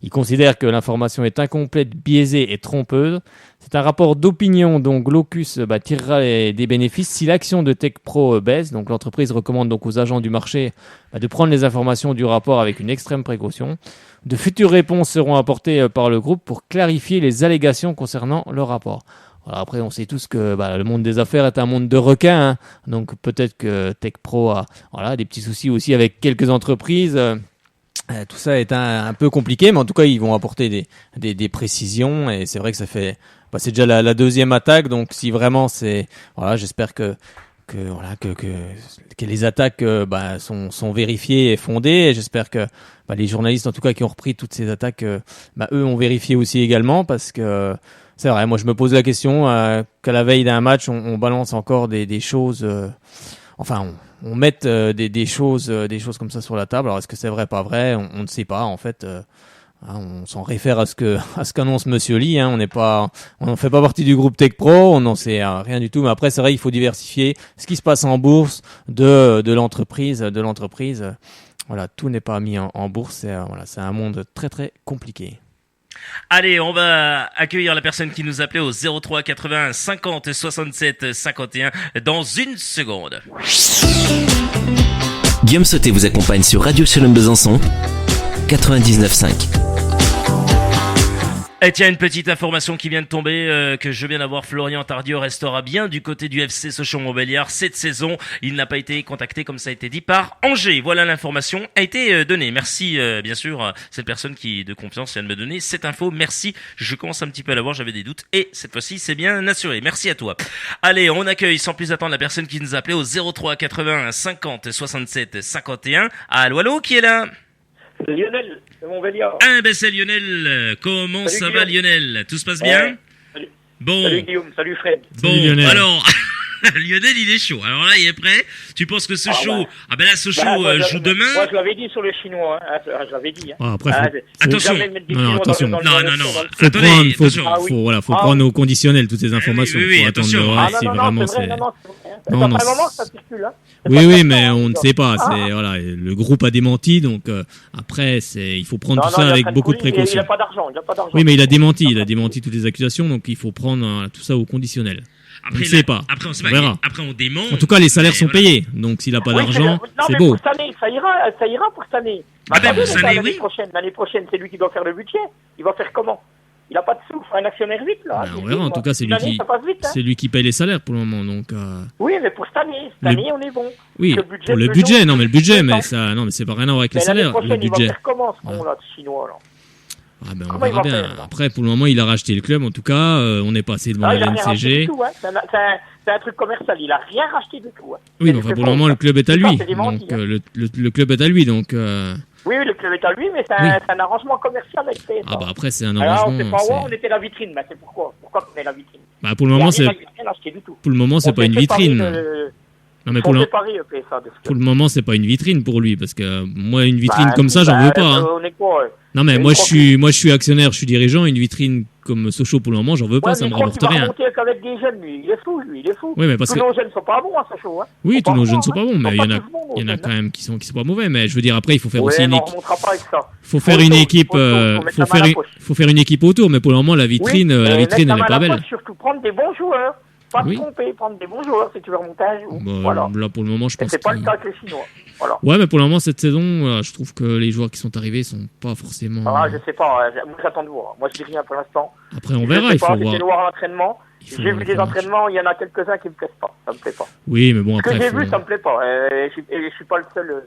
Il considère que l'information est incomplète, biaisée et trompeuse. C'est un rapport d'opinion dont Glaucus tirera des bénéfices si l'action de Tech Pro baisse. Donc l'entreprise recommande donc aux agents du marché de prendre les informations du rapport avec une extrême précaution. De futures réponses seront apportées par le groupe pour clarifier les allégations concernant le rapport. Voilà, après, on sait tous que le monde des affaires est un monde de requins, donc peut-être que Tech Pro a des petits soucis aussi avec quelques entreprises. Tout ça est un peu compliqué, mais en tout cas, ils vont apporter des précisions, et c'est vrai que ça fait, c'est déjà la deuxième attaque, donc si vraiment j'espère que les attaques sont vérifiées et fondées, et j'espère que les journalistes en tout cas qui ont repris toutes ces attaques, eux ont vérifié aussi également, parce que c'est vrai, moi je me pose la question qu'à la veille d'un match on balance encore des choses, on met des choses comme ça sur la table. Alors est-ce que c'est vrai, pas vrai, on ne sait pas en fait. On s'en réfère à ce qu'annonce Monsieur Lee. On ne fait pas partie du groupe Tech Pro, on n'en sait rien du tout. Mais après, c'est vrai, il faut diversifier ce qui se passe en bourse de l'entreprise. Voilà, tout n'est pas mis en bourse. C'est un monde très très compliqué. Allez, on va accueillir la personne qui nous appelait au 03 81 50 67 51 dans une seconde. Guillaume Sauté vous accompagne sur Radio Shalom Besançon 99.5. Et tiens, une petite information qui vient de tomber, que je viens d'avoir. Florian Tardieu restera bien du côté du FC Sochaux-Montbéliard cette saison. Il n'a pas été contacté, comme ça a été dit, par Angers. Voilà, l'information a été donnée. Merci, bien sûr, cette personne de confiance vient de me donner cette info. Merci. Je commence un petit peu à l'avoir, j'avais des doutes. Et cette fois-ci, c'est bien assuré. Merci à toi. Allez, on accueille sans plus attendre la personne qui nous appelait au 03 81 50 67 51. Allô, qui est là? C'est Lionel, de Montbéliard. Ah ben c'est Lionel. Comment Salut, ça va, Guillaume. Lionel? Tout se passe bien? Salut. Bon. Salut Guillaume, salut Fred. Bon, Salut, Lionel. alors, Lionel, il est chaud. Alors là, il est prêt. Tu penses que Sochaux... Ah ben là, Sochaux joue demain. Moi, je l'avais dit sur le chinois. Je l'avais dit. Après, Attention. attention. Non. Faut Attendez, prendre, attention. faut prendre au conditionnel toutes ces informations. oui, Faut attendre attention. de voir si vraiment c'est vrai. c'est. Non, Non, ça non, fait un moment que c'est- ça circule. Oui, mais on ne sait pas. Le groupe a démenti, donc après, il faut prendre tout ça avec beaucoup de Il précaution. n'a pas d'argent. Oui, mais il a démenti toutes les accusations, donc il faut prendre tout ça au conditionnel. On ne sait pas. Après, on sait On pas. verra. Après, on dément. En tout cas, les salaires Mais sont voilà. payés, donc s'il n'a pas d'argent, Non, c'est mais beau. pour cette année, ça ira pour cette année. Ah ben, Attendez, pour cette année, l'année oui. L'année prochaine, c'est lui qui doit faire le budget. Il va faire comment? Il n'a pas de sous, un actionnaire vite là. Ben, on verra. En tout cas, c'est Une année, lui ça passe vite, hein. c'est lui qui paye les salaires pour le moment, donc. Oui, mais pour cette année, on est bon. Oui, Le budget, pour le le budget, jour, non, mais le budget, le temps. mais ça, non, mais c'est pas rien à voir avec les Mais l'année salaires, le prochaine, il va budget. faire comment ce con-là, ce chinois là? Ah ben, on Comment il verra va bien. faire, là Après, pour le moment, il a racheté le club. En tout cas, on est passé devant Ah, il la a rien racheté du NCG. tout, hein. C'est un truc commercial, il a rien racheté du tout. Hein. Oui, mais Il enfin, fait pour pas le moment, ça. le club est à C'est lui. ça, c'est des mentis, Donc, hein. le club est à lui. Donc, Oui, le club est à lui, mais c'est un arrangement commercial avec PSA. Ah bah après c'est un Alors, arrangement. c'est pas où on était la vitrine, mais c'est pourquoi on est la vitrine. Bah pour le moment c'est pour le moment c'est pas une vitrine. Non mais pour le moment c'est pas une vitrine pour lui parce que moi une vitrine comme ça j'en veux pas. Hein. Non mais moi je suis actionnaire, je suis dirigeant, une vitrine comme Sochaux pour le moment j'en veux pas, ça me rapporte rien. Avec des jeunes, lui. Il est fou, lui, il est fou. Oui, mais parce tous nos jeunes sont pas bons à Sochaux. Hein. Oui, tous nos jeunes sont pas bons, mais il y en a quand même qui sont pas mauvais. Mais je veux dire après il faut faire aussi une équipe. Faut faire une équipe. Faut faire une équipe autour, mais pour le moment la vitrine elle est pas belle. Surtout prendre des bons joueurs. Pas te tromper, prendre des bons joueurs si tu veux remonter un jour. Voilà. Là, pour le moment, je pense que c'est pas le cas avec les Chinois. Voilà. Ouais, mais pour le moment, cette saison, je trouve que les joueurs qui sont arrivés sont pas forcément. Ah, je sais pas. Moi, j'attends de voir. Moi, je dis rien pour l'instant. Après, on verra. Il faut voir. J'ai voir l'entraînement. J'ai vu des entraînements. Il y en a quelques-uns qui me plaisent pas. Ça me plaît pas. Oui, mais bon, après. Ce que j'ai vu, ça me plaît pas. Et je suis pas le seul.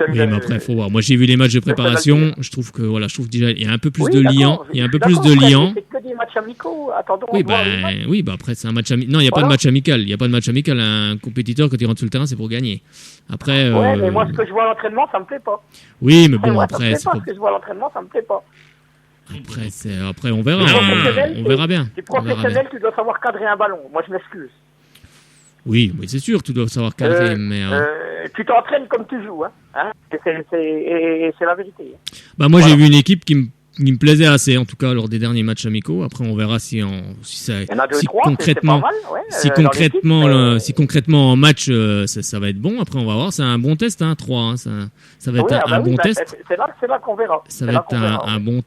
Oui, mais après, faut voir. Moi, j'ai vu les matchs de préparation. Je trouve que déjà, il y a un peu plus de liant. Il y a un peu plus de liant. C'est que des matchs amicaux. Attendons. Oui, après, c'est un match amical. Non, il n'y a pas de match amical. Il n'y a pas de match amical. Un compétiteur, quand il rentre sur le terrain, c'est pour gagner. Après. Ouais, mais moi, ce que je vois à l'entraînement, ça me plaît pas. Oui, mais bon, après. Ce que je vois à l'entraînement, ça me plaît pas. Après, on verra. On verra bien. Tu es professionnel, tu dois savoir cadrer un ballon. Moi, je m'excuse. Oui, c'est sûr, tu dois savoir cadrer, mais... Tu t'entraînes comme tu joues, hein. C'est la vérité. Bah moi, j'ai vu une équipe qui me plaisait assez, en tout cas, lors des derniers matchs amicaux. Après, on verra si concrètement en match, ça va être bon. Après, on va voir. C'est un bon test, 3. Ça va être un bon test. C'est là qu'on verra. Ça va être un bon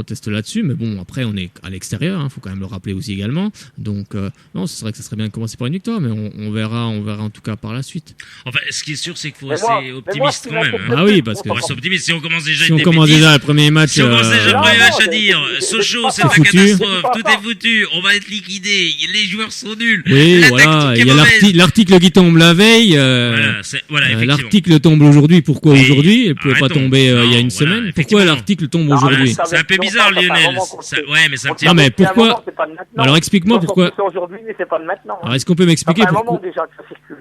test là-dessus. Mais bon, après, on est à l'extérieur. Faut quand même le rappeler aussi également. Donc, non, c'est vrai que ça serait bien de commencer par une victoire, mais on verra en tout cas par la suite. Enfin, ce qui est sûr, c'est qu'il faut rester optimiste quand même. Ah oui, parce que... On reste optimiste. Si on commence déjà le premier match... Si on commence déjà le premier match à dire Sochaux, c'est la catastrophe, tout est foutu, on va être liquidé, les joueurs sont nuls. Oui, voilà, il y a l'article qui tombe la veille. L'article tombe aujourd'hui. Pourquoi aujourd'hui? Il ne pouvait pas tomber il y a une semaine. Pourquoi l'article tombe aujourd'hui? C'est un peu bizarre, Lionel. Ouais, mais c'est un petit. Non, mais pourquoi? Alors explique-moi pourquoi. Aujourd'hui, mais c'est pas de maintenant. Alors est-ce qu'on peut m'expliquer pourquoi?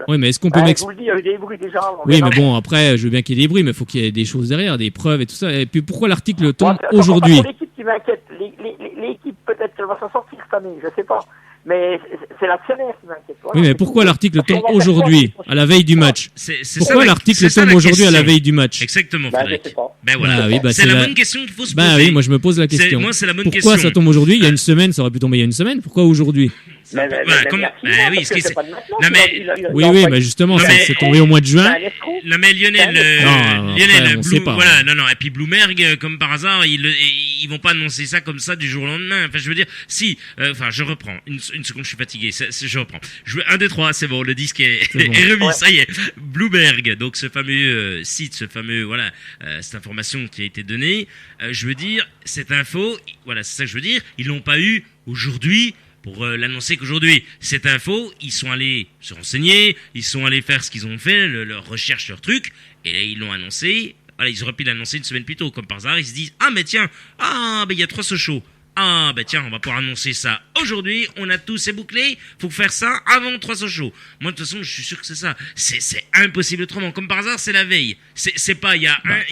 Oui, mais est-ce qu'on peut m'expliquer? Il y a eu des bruits déjà. Oui, mais bon, après, je veux bien qu'il y ait des bruits, mais il faut qu'il y ait des choses derrière, des preuves et tout ça. Et puis pourquoi l'article tombe aujourd'hui? L'équipe qui m'inquiète, l'équipe peut-être qu'elle va s'en sortir cette année, je sais pas. Mais c'est l'actionnaire qui m'inquiète. Oui, mais pourquoi l'article tombe aujourd'hui, à la veille du match? Pourquoi l'article tombe aujourd'hui à la veille du match? Exactement, Frédéric. Ben voilà. C'est la bonne question qu'il faut se poser. Bah oui, moi je me pose la question. Moi, c'est la bonne question. Pourquoi ça tombe aujourd'hui? Il y a une semaine, ça aurait pu tomber il y a une semaine. Pourquoi aujourd'hui? Oui, mais justement, c'est tombé au mois de juin. Non, mais Lionel, voilà, non, et puis Bloomberg, comme par hasard, ils vont pas annoncer ça comme ça du jour au lendemain. Enfin, je veux dire, si, je reprends. Une seconde, je suis fatigué, je reprends. 1, 2, 3, c'est bon, le disque est remis, ça y est. Bloomberg, donc ce fameux site, cette information qui a été donnée, je veux dire, cette info, voilà, c'est ça que je veux dire, ils l'ont pas eu aujourd'hui, pour l'annoncer qu'aujourd'hui, cette info, ils sont allés se renseigner, ils sont allés faire ce qu'ils ont fait, leur recherche, leur truc, et là, ils l'ont annoncé. Voilà, ils auraient pu l'annoncer une semaine plus tôt, comme par hasard, ils se disent, il y a 3 Sochaux. On va pouvoir annoncer ça aujourd'hui, on a tout, c'est bouclé, faut faire ça avant 3 Sochaux. Moi, de toute façon, je suis sûr que c'est ça. C'est impossible autrement. Comme par hasard, c'est la veille. C'est pas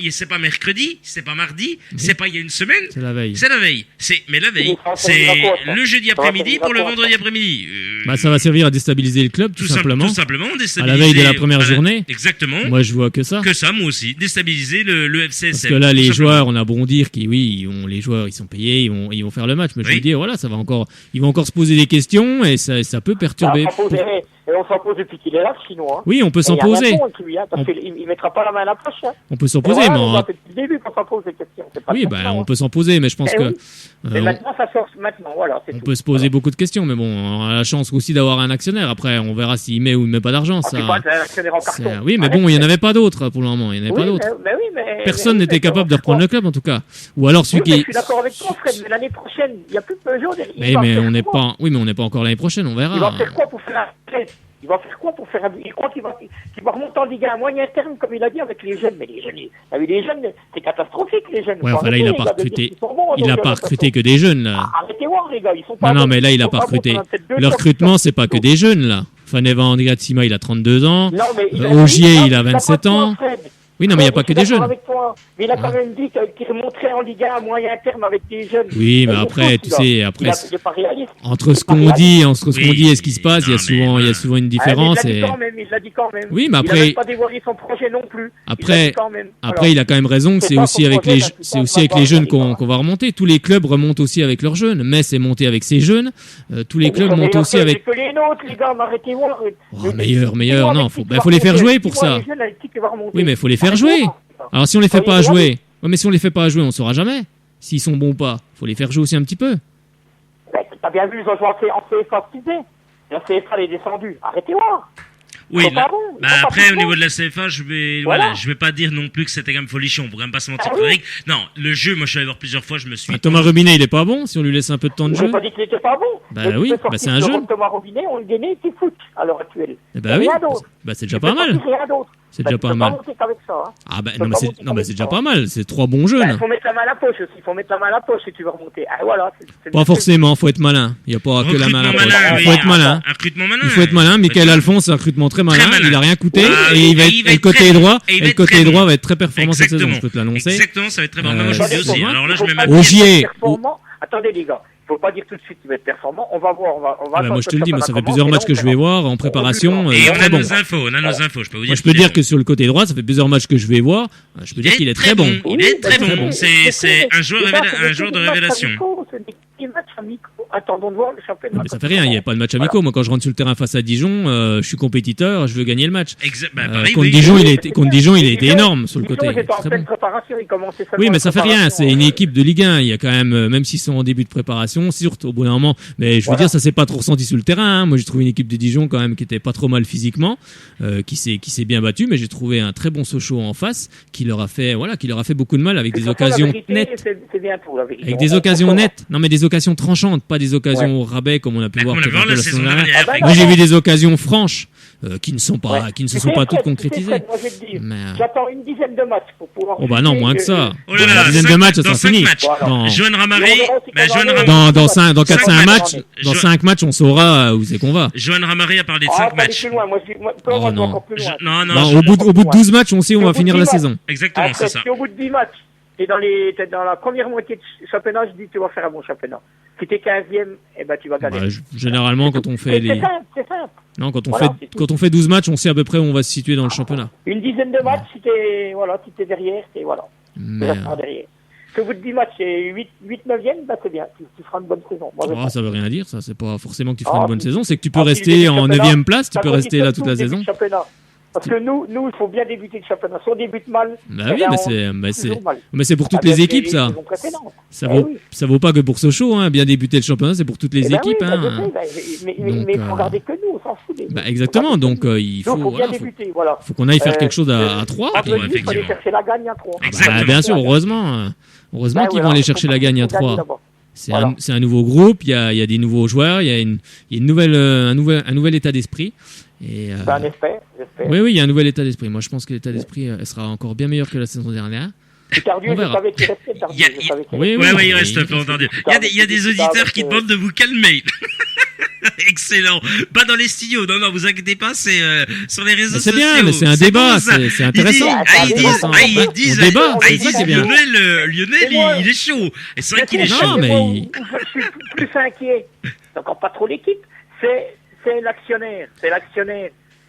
c'est pas mercredi, c'est pas mardi, c'est pas il y a une semaine. C'est la veille. C'est la veille. Mais la veille, c'est le jeudi après-midi pour le vendredi après-midi. Ça va servir à déstabiliser le club, tout simplement. Tout simplement, déstabiliser. À la veille de la première journée. Exactement. Moi, je vois que ça. Que ça, moi aussi. Déstabiliser le FCSM. Parce que là, les joueurs, on a beau dire les joueurs, ils sont payés, ils vont faire le match, mais je veux dire, voilà, ils vont encore se poser des questions et ça peut perturber. Et on s'en pose depuis qu'il est là, le Chinois. Oui, on peut s'en poser. Parce qu'il mettra pas la main à la poche. On peut s'en poser, mais depuis le début qu'on s'en pose des questions. Oui, on peut s'en poser, mais je pense que. Mais maintenant, ça sort maintenant, voilà. On peut se poser beaucoup de questions, mais bon, on a la chance aussi d'avoir un actionnaire. Après, on verra s'il met ou il met pas d'argent. C'est pas un actionnaire en carton. Oui, mais bon, il y en avait pas d'autres pour le moment. Il y en avait pas d'autres. Personne n'était capable de reprendre le club, en tout cas. Ou alors celui qui. Je suis d'accord avec toi, Fred. Mais l'année prochaine, il n'y a plus de Peugeot. Mais on n'est pas. Oui, mais on n'est pas encore l'année prochaine. On verra. Il va faire quoi pour faire un but? Il croit qu'il va remonter en Ligue 1 à moyen terme, comme il a dit, avec les jeunes. Mais les jeunes, c'est catastrophique, les jeunes. Ouais, enfin là, il n'a pas recruté. Il n'a pas recruté que des jeunes, là. Arrêtez voir, les gars, ils sont pas. Non, mais là, il n'a pas recruté. Le recrutement, c'est pas que des jeunes, là. Faneva Andriatsima, il a 32 ans. Ogier, il a 27 ans. Oui, non, mais il n'y a pas que des jeunes. Avec toi. Mais il a quand même dit qu'il remonterait en Ligue 1 à moyen terme avec des jeunes. Oui, mais après, tu sais, après, il est pas réaliste. entre ce qu'on dit et ce qui se passe, il y a souvent une différence. Il l'a dit quand même. Oui, mais après. Il n'a pas dévoilé son projet non plus. Après, il a quand même raison que c'est aussi avec les jeunes qu'on va remonter. Tous les clubs remontent aussi avec leurs jeunes. Metz est monté avec ses jeunes. Tous les clubs montent aussi avec. Que les nôtres, les gars, arrêtez voir. Meilleur, non. Faut les faire jouer pour ça. Oui, mais il faut les faire jouer. Alors si on les fait pas jouer, mais si on les fait pas jouer, on saura jamais s'ils sont bons ou pas. Faut les faire jouer aussi un petit peu. T'as bien vu, ils ont joué en CFA ce qu'ils la CFA est descendue. Arrêtez voir. Oui, après au niveau de la CFA, je vais pas dire non plus que c'était quand même folichon, pour quand même pas se mentir, Frédéric. Non, le jeu, moi je suis allé voir plusieurs fois, je me suis. Thomas Robinet, il est pas bon si on lui laisse un peu de temps de jeu. J'ai pas dit qu'il était pas bon. Oui, c'est un jeune. Thomas Robinet, on le gagnait, il foot à l'heure actuelle. Oui, c'est déjà pas mal. C'est déjà pas mal. Non, mais c'est déjà pas mal. C'est 3 bons jeunes. Il faut mettre la main à la poche aussi. Il faut mettre la main à la poche si tu veux remonter. Voilà. Pas forcément. Faut être malin. Il y a pas que la main à la poche. Il faut être malin. Il faut être malin. Michael Alphonse, c'est un recrutement très malin. Il a rien coûté et il va être le côté droit. Et le côté droit va être très performant cette saison. Je peux te l'annoncer. Exactement, ça va être très performant. Moi je le dis aussi. Alors là, je mets ma. Ogier. Attendez les gars. Il faut pas dire tout de suite qu'il va être performant. On va voir. Moi je te le dis, ça fait plusieurs matchs que je vais voir en préparation. Et on a nos infos. Je peux vous dire. Moi je peux dire que sur le côté droit, ça fait plusieurs matchs que je vais voir. Je peux dire qu'il est très bon. Il est très bon. C'est un joueur de révélation. Attendons de voir le championnat. Mais ça fait rien, il n'y a pas de match amicaux. Moi, quand je rentre sur le terrain face à Dijon, je suis compétiteur, je veux gagner le match. Contre Dijon, il a été énorme sur le côté. Oui, mais ça fait rien. C'est une équipe de Ligue 1. Il y a quand même s'ils sont en début de préparation, surtout au bout d'un moment. Mais je veux dire, ça s'est pas trop ressenti sur le terrain. Moi, j'ai trouvé une équipe de Dijon quand même qui était pas trop mal physiquement, qui s'est bien battue. Mais j'ai trouvé un très bon Sochaux en face qui leur a fait beaucoup de mal avec des occasions nettes. Avec des occasions nettes. Non, mais des occasions tranchantes, pas des occasions au rabais comme on a pu voir la saison dernière. Moi j'ai vu des occasions franches qui ne se sont pas toutes concrétisées. J'attends une dizaine de matchs pour pouvoir. Oh bah non, moins que ça. Oh là là, une dizaine de matchs, ça sera fini. Johan Ramari, dans 4-5 matchs, dans 5 matchs, on saura où c'est qu'on va. Johan Ramari a parlé de 5 matchs. Oh non. Au bout de 12 matchs, on sait où on va finir la saison. Exactement, c'est ça. Au bout de 10 matchs. T'es dans la première moitié de championnat, je dis tu vas faire un bon championnat. Si t'es 15e, tu vas gagner. Généralement, quand on fait c'est simple. Non, quand on fait 12 matchs, on sait à peu près où on va se situer dans le championnat. Une dizaine de matchs, si t'es derrière, Mais... derrière. Si au bout de 10 matchs, c'est 8-9e, c'est bien. Tu feras une bonne saison. Ça veut rien dire, ça. C'est pas forcément que tu feras une bonne saison. C'est que tu peux rester en 9e place, tu peux rester là toute la saison. Parce que nous, il faut bien débuter le championnat. Si on débute mal, mais c'est pour toutes les équipes, ça. Ça vaut pas que pour Sochaux, hein. Bien débuter le championnat, c'est pour toutes les équipes, mais il faut regarder que nous, on s'en fout. Exactement. Donc il faut qu'on aille faire quelque chose à 3. Il faut aller chercher la gagne à 3. Bien sûr, heureusement qu'ils vont aller chercher la gagne à 3. C'est un nouveau groupe, il y a des nouveaux joueurs, il y a un nouvel état d'esprit. J'espère. Oui, il y a un nouvel état d'esprit. Moi, je pense que l'état d'esprit sera encore bien meilleur que la saison dernière. On verra. Oui, il reste pas entendu. Il y a des auditeurs qui demandent de vous calmer. Excellent. Pas dans les studios. Non, vous inquiétez pas, c'est sur les réseaux sociaux. C'est bien, mais c'est un débat, c'est intéressant. Ils disent, Lionel, il est chaud. Et c'est vrai qu'il est chaud. Je suis plus inquiet. C'est encore pas trop l'équipe. C'est l'actionnaire.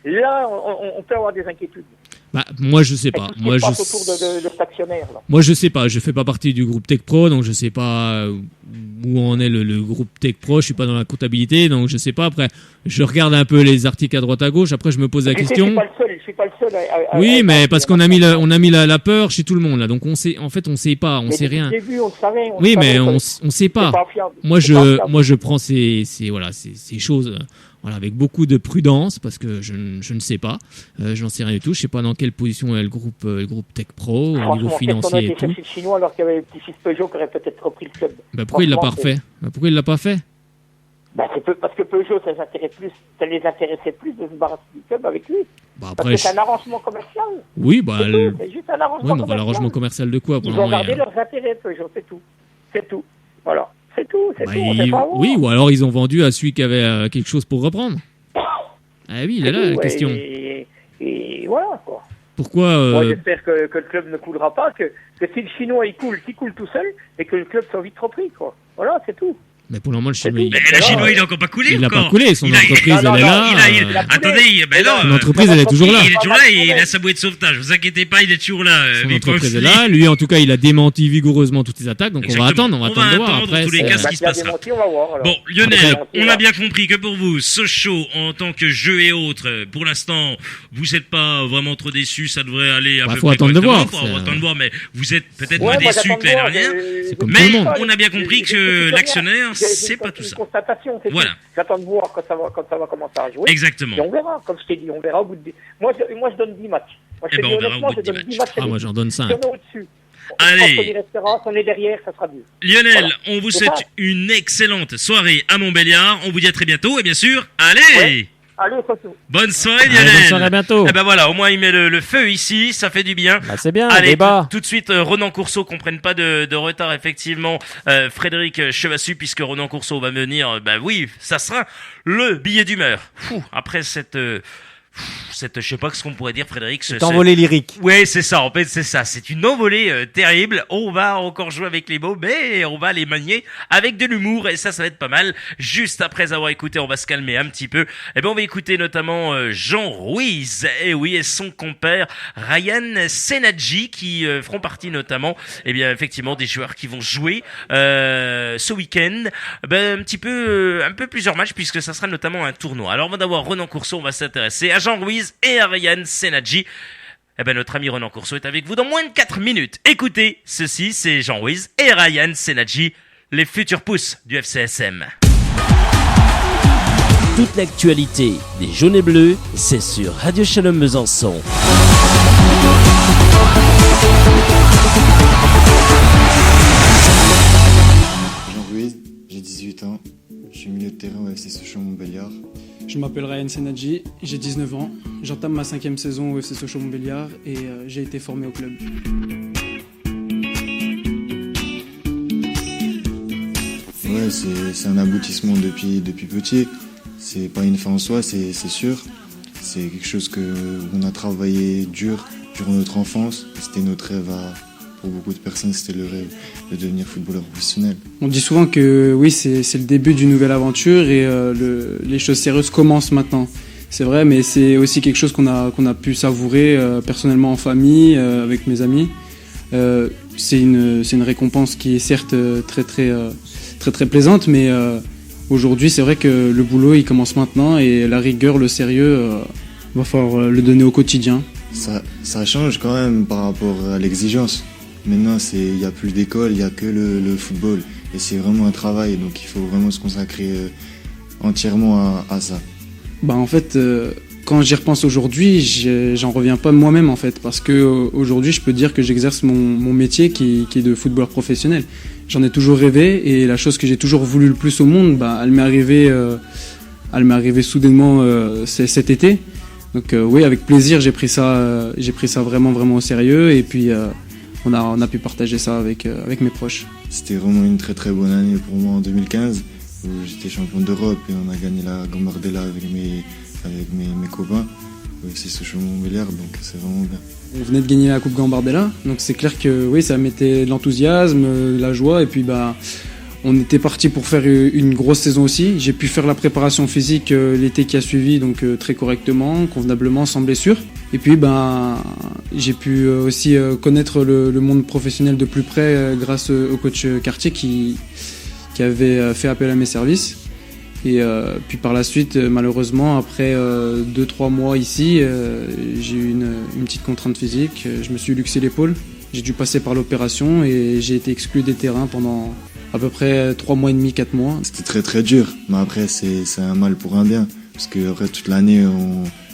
Là, on peut avoir des inquiétudes. Moi, je sais pas. Moi, je sais pas. Je fais pas partie du groupe Tech Pro, donc je sais pas où en est le groupe Tech Pro. Je suis pas dans la comptabilité, donc je sais pas. Après, je regarde un peu les articles à droite à gauche. Après, je me pose la question. Je suis pas le seul. Oui, mais parce qu'on a mis la peur chez tout le monde là. Donc on sait pas, on sait rien. Oui, mais on sait pas. Moi, je prends ces choses. Avec beaucoup de prudence parce que je ne sais pas, j'en sais rien du tout. Je sais pas dans quelle position est le groupe Tech Pro au niveau financier et tout. Le chinois alors qu'il y avait le petit-fils Peugeot qui aurait peut-être repris le club. Pourquoi il l'a pas refait? Pourquoi il l'a pas fait? Parce que Peugeot ça les intéressait plus de se débarrasser du club avec lui. Parce que c'est un arrangement commercial. Oui, c'est juste un arrangement commercial. L'arrangement commercial de quoi? Ils ont gardé leurs intérêts Peugeot, c'est tout. Voilà. C'est tout. Oui, ou alors ils ont vendu à celui qui avait quelque chose pour reprendre. Ah oui, il est là la question. Et voilà quoi. Pourquoi Moi, j'espère que le club ne coulera pas, que si le Chinois il coule, qu'il coule tout seul, et que le club soit vite repris, quoi. Voilà, c'est tout. Mais pour le moment, le Chinois, Mais le Chinois, il a encore pas coulé. il n'a encore. pas coulé. Son Il a- entreprise, elle est là. Attendez, ben non. Son entreprise, elle est toujours là. Il est toujours là, il a sa bouée de sauvetage. Vous inquiétez pas, il est toujours là. Son Big entreprise Boss. est là. Lui, en tout cas, il a démenti vigoureusement toutes les attaques. Donc on va Exactement. attendre de voir. Attendre, Après, en tous les c'est- cas, ce qui se Bah, passera. démenti, on va voir, alors. Bon, Lionel, Après, on a bien compris que pour vous, Sochaux, en tant que jeu et autres, pour l'instant, vous n'êtes pas vraiment trop déçus, ça devrait aller à Bah, peu faut près attendre de correctement. voir, Faut c'est- attendre de voir, mais vous êtes peut-être Ouais, moins moi, déçus j'attends que de l'année voir, dernière. C'est comme Mais tout le monde. on a bien compris que l'actionnaire, c'est pas tout C'est ça. une constatation, c'est Voilà. tout. J'attends de voir quand ça va commencer à jouer. Exactement. Et on verra, comme je t'ai dit, on verra au bout de... Moi, je donne 10 matchs. Moi, je Eh te ben, dis on verra honnêtement, au bout je de donne 10 10 matchs. Ah, moi, j'en donne Si on 5. est au-dessus. Allez. On est restaurant, on est derrière, ça sera mieux. Lionel, Voilà. on vous C'est souhaite ça. une excellente soirée à Montbéliard. On vous dit à très bientôt et bien sûr, allez, Ouais. Allez, surtout. bonne soirée Allez, Lionel. bonne soirée, à bientôt. Eh ben voilà, au moins il met le feu ici, ça fait du bien. Bah, c'est bien, Allez, débat. tout de suite, Ronan Courceau, qu'on prenne pas de retard, effectivement. Frédéric Chevassu, puisque Ronan Courceau va venir, bah oui, ça sera le billet d'humeur. Après cette, je sais pas ce qu'on pourrait dire, Frédéric. C'est envolé lyrique. Ouais, c'est ça, en fait, c'est ça. C'est une envolée terrible. On va encore jouer avec les mots, mais on va les manier avec de l'humour, et ça va être pas mal. Juste après avoir écouté, on va se calmer un petit peu. Eh ben, on va écouter notamment Jean Ruiz, et oui, et son compère Ryan Senadji, qui feront partie notamment, eh bien, effectivement, des joueurs qui vont jouer ce week-end. Ben, un peu plusieurs matchs, puisque ça sera notamment un tournoi. Alors, avant d'avoir Ronan Courceau, on va s'intéresser à Jean Ruiz et à Ryan Senadji. Eh ben, notre ami Ronan Courceau est avec vous dans moins de 4 minutes. Écoutez, ceci, c'est Jean Ruiz et Ryan Senadji, les futurs pousses du FCSM. Toute l'actualité des jaunes et bleus, c'est sur Radio Shalom Besançon. Jean Ruiz, j'ai 18 ans, je suis milieu de terrain au FC Sochaux Montbéliard. Je m'appelle Ryan Senadji, j'ai 19 ans, j'entame ma 5e saison au FC Sochaux Montbéliard et j'ai été formé au club. Ouais, c'est un aboutissement depuis petit. C'est pas une fin en soi, c'est sûr. C'est quelque chose qu'on a travaillé dur durant notre enfance. C'était notre rêve pour beaucoup de personnes, c'était le rêve de devenir footballeur professionnel. On dit souvent que oui, c'est le début d'une nouvelle aventure et les choses sérieuses commencent maintenant. C'est vrai, mais c'est aussi quelque chose qu'on a pu savourer personnellement en famille, avec mes amis. C'est une récompense qui est certes très plaisante, mais aujourd'hui c'est vrai que le boulot il commence maintenant et la rigueur, le sérieux, va falloir le donner au quotidien. Ça change quand même par rapport à l'exigence. Maintenant, il n'y a plus d'école, il n'y a que le football. Et c'est vraiment un travail, donc il faut vraiment se consacrer entièrement à ça. En fait, quand j'y repense aujourd'hui, j'en reviens pas moi-même en fait, parce que aujourd'hui, je peux dire que j'exerce mon métier qui est de footballeur professionnel. J'en ai toujours rêvé et la chose que j'ai toujours voulu le plus au monde, elle m'est arrivée soudainement cet été. Donc oui, avec plaisir, j'ai pris ça vraiment au sérieux et puis on a pu partager ça avec mes proches. C'était vraiment une très bonne année pour moi en 2015 où j'étais champion d'Europe et on a gagné la Gambardella avec mes copains. C'est Sochaux Montbéliard, donc c'est vraiment bien. On venait de gagner la Coupe Gambardella, donc c'est clair que oui, ça mettait de l'enthousiasme, de la joie et puis on était parti pour faire une grosse saison aussi. J'ai pu faire la préparation physique l'été qui a suivi, donc très correctement, convenablement, sans blessure. Et puis j'ai pu aussi connaître le monde professionnel de plus près grâce au coach Cartier qui avait fait appel à mes services. Et puis par la suite, malheureusement, après 2-3 mois ici, j'ai eu une petite contrainte physique. Je me suis luxé l'épaule. J'ai dû passer par l'opération et j'ai été exclu des terrains pendant à peu près 3 mois et demi, 4 mois. C'était très dur, mais après c'est un mal pour un bien. Parce que après, toute l'année,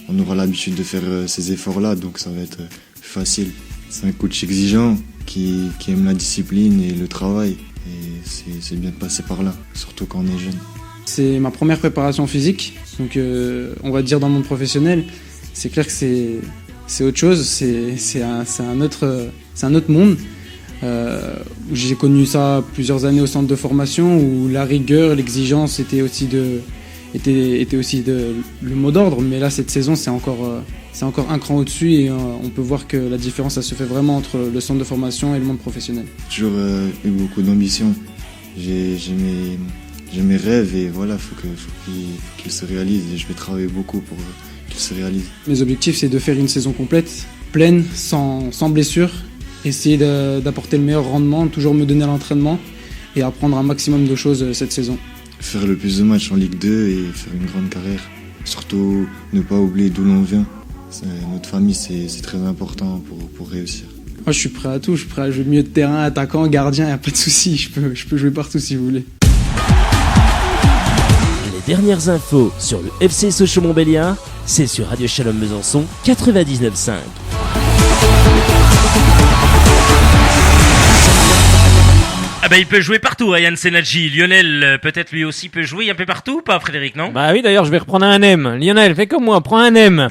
on aura l'habitude de faire ces efforts-là, donc ça va être plus facile. C'est un coach exigeant qui aime la discipline et le travail. Et c'est bien de passer par là, surtout quand on est jeune. C'est ma première préparation physique, donc on va dire dans le monde professionnel. C'est clair que c'est autre chose, c'est un autre monde. Où j'ai connu ça plusieurs années au centre de formation, où la rigueur, l'exigence était aussi le mot d'ordre. Mais là, cette saison, c'est encore c'est encore un cran au-dessus et on peut voir que la différence, ça se fait vraiment entre le centre de formation et le monde professionnel. J'ai toujours eu beaucoup d'ambition. J'ai mes rêves et voilà, faut qu'ils se réalisent et je vais travailler beaucoup pour qu'ils se réalisent. Mes objectifs, c'est de faire une saison complète, pleine, sans blessure, essayer d'apporter le meilleur rendement, toujours me donner à l'entraînement et apprendre un maximum de choses cette saison. Faire le plus de matchs en Ligue 2 et faire une grande carrière. Surtout ne pas oublier d'où l'on vient. Notre famille, c'est très important pour réussir. Moi, je suis prêt à tout. Je suis prêt à jouer milieu de terrain, attaquant, gardien, y a pas de souci. Je peux jouer partout si vous voulez. Les dernières infos sur le FC Sochaux-Montbéliard, c'est sur Radio Shalom Besançon 99.5. Ah bah il peut jouer partout, Ryan Senadji. Lionel, peut-être lui aussi peut jouer un peu partout, pas Frédéric, non? Bah oui, d'ailleurs, je vais reprendre un M. Lionel, fais comme moi, prends un M.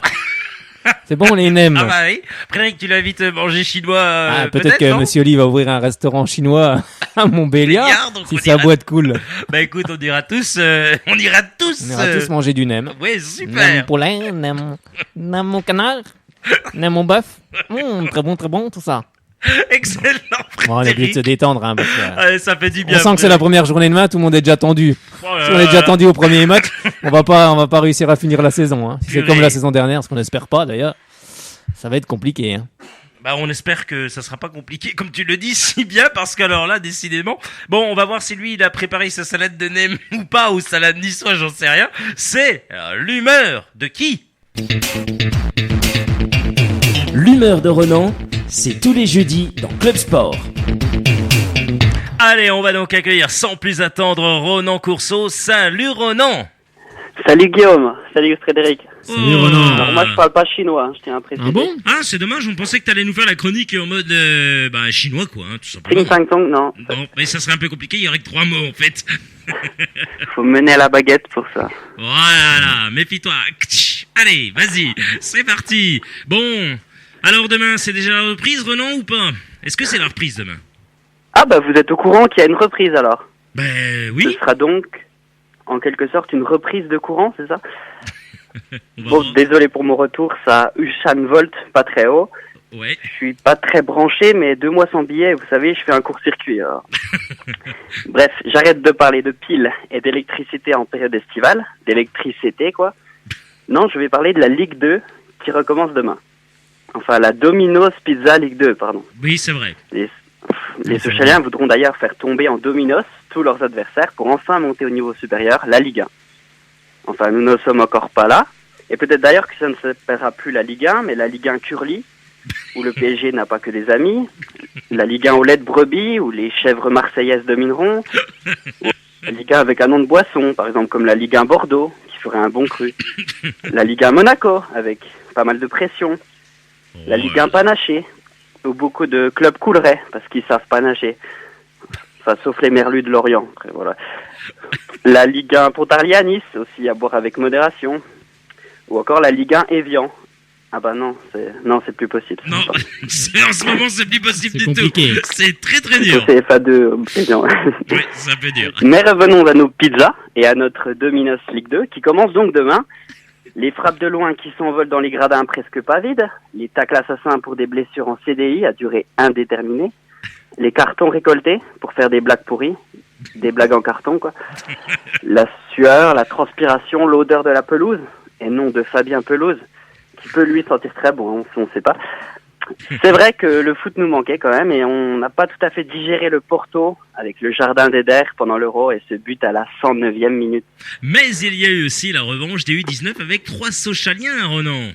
C'est bon, les nems. Ah bah oui. Frédéric, tu l'invites manger chinois, peut-être que non Monsieur Oli va ouvrir un restaurant chinois à Montbéliard, si sa boîte coule. Bah écoute, on ira tous manger du nem. Ouais, super. Nem poulain, nem mon canard, nem mon bœuf. Très bon, tout ça. Excellent, Frédéric. Bon, on est obligé de se détendre, hein, parce que ça fait du bien. on sent que c'est la première journée de match, tout le monde est déjà tendu. Oh là Si on est déjà tendu au premier match, on va pas réussir à finir la saison, hein. Si c'est comme la saison dernière, ce qu'on n'espère pas d'ailleurs, ça va être compliqué, hein. Bah on espère que ça sera pas compliqué comme tu le dis si bien parce qu'alors là décidément bon on va voir si lui il a préparé sa salade de nem ou pas ou salade niçoise j'en sais rien. C'est l'humeur de qui? L'humeur de Ronan, c'est tous les jeudis dans Club Sport. Allez, on va donc accueillir sans plus attendre Ronan Courceau. Salut Ronan. Salut Guillaume, salut Frédéric. Salut Ronan. Alors moi je parle pas chinois, je tiens à préciser. Ah bon? Ah c'est dommage, on pensait que t'allais nous faire la chronique en mode chinois quoi, hein, tout simplement. Ping Pang Tong, non. Non, mais ça serait un peu compliqué, il y aurait que 3 mots en fait. Faut mener à la baguette pour ça. Voilà, méfie-toi. Allez, vas-y, c'est parti. Bon, alors demain c'est déjà la reprise Ronan ou pas? Est-ce que c'est la reprise demain? Ah bah vous êtes au courant qu'il y a une reprise alors? Ben oui. Ce sera donc en quelque sorte une reprise de courant, c'est ça? Bon, désolé pour mon retour, ça Usain Volt, pas très haut. Ouais. Je suis pas très branché, mais 2 mois sans billet, vous savez, je fais un court-circuit. Alors. Bref, j'arrête de parler de piles et d'électricité en période estivale, d'électricité quoi. Non, je vais parler de la Ligue 2 qui recommence demain. Enfin, la Domino's Pizza Ligue 2, pardon. Oui, c'est vrai. Les Sochaliens voudront d'ailleurs faire tomber en Domino's tous leurs adversaires pour enfin monter au niveau supérieur, la Ligue 1. Enfin, nous ne sommes encore pas là. Et peut-être d'ailleurs que ça ne s'appellera plus la Ligue 1, mais la Ligue 1 Curly, où le PSG n'a pas que des amis. La Ligue 1 au lait de brebis, où les chèvres marseillaises domineront. Ou la Ligue 1 avec un nom de boisson, par exemple comme la Ligue 1 Bordeaux, qui ferait un bon cru. La Ligue 1 Monaco, avec pas mal de pression. La Ligue 1 Panaché, où beaucoup de clubs couleraient, parce qu'ils savent pas nager. Enfin, sauf les merlus de Lorient. Après, voilà. La Ligue 1 Pontarlier à Nice, aussi à boire avec modération. Ou encore la Ligue 1 Evian. Ah bah non, c'est plus possible. Non, en ce moment c'est plus possible du compliqué. tout. C'est très très dur. C'est CFA2 Evian. Oui, c'est un peu dur. Mais revenons à nos pizzas et à notre Domino's Ligue 2 qui commence donc demain. Les frappes de loin qui s'envolent dans les gradins presque pas vides. Les tacles assassins pour des blessures en CDI à durée indéterminée. Les cartons récoltés pour faire des blagues pourries. Des blagues en carton, quoi. La sueur, la transpiration, l'odeur de la pelouse. Et non de Fabien Pelouse, qui peut lui sentir très bon, on ne sait pas. C'est vrai que le foot nous manquait quand même, et on n'a pas tout à fait digéré le Porto avec le jardin d'Eder pendant l'Euro et ce but à la 109e minute. Mais il y a eu aussi la revanche des U19 avec 3 Sochaliens, Ronan.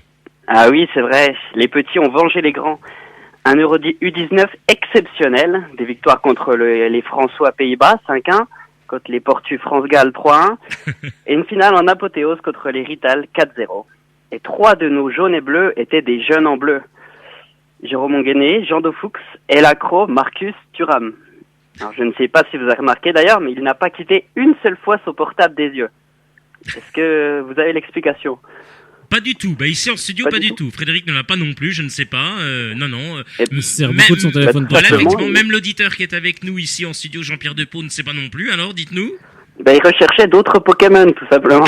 Ah oui, c'est vrai, les petits ont vengé les grands. Un Euro U19 exceptionnel, des victoires contre les François Pays-Bas, 5-1, contre les Portus France-Galles 3-1, et une finale en apothéose contre les Rital 4-0. Et 3 de nos jaunes et bleus étaient des jeunes en bleu. Jérôme Onguené, Jean Dofoux, El Acro, Marcus Thuram. Alors je ne sais pas si vous avez remarqué d'ailleurs, mais il n'a pas quitté une seule fois son portable des yeux. Est-ce que vous avez l'explication ? Pas du tout. Bah ici en studio, pas du tout. Frédéric ne l'a pas non plus, je ne sais pas. Non. Il se sert beaucoup de son téléphone Voilà, portable. effectivement, même l'auditeur qui est avec nous ici en studio, Jean-Pierre Depeau, ne sait pas non plus. Alors, dites-nous. Il recherchait d'autres Pokémon, tout simplement.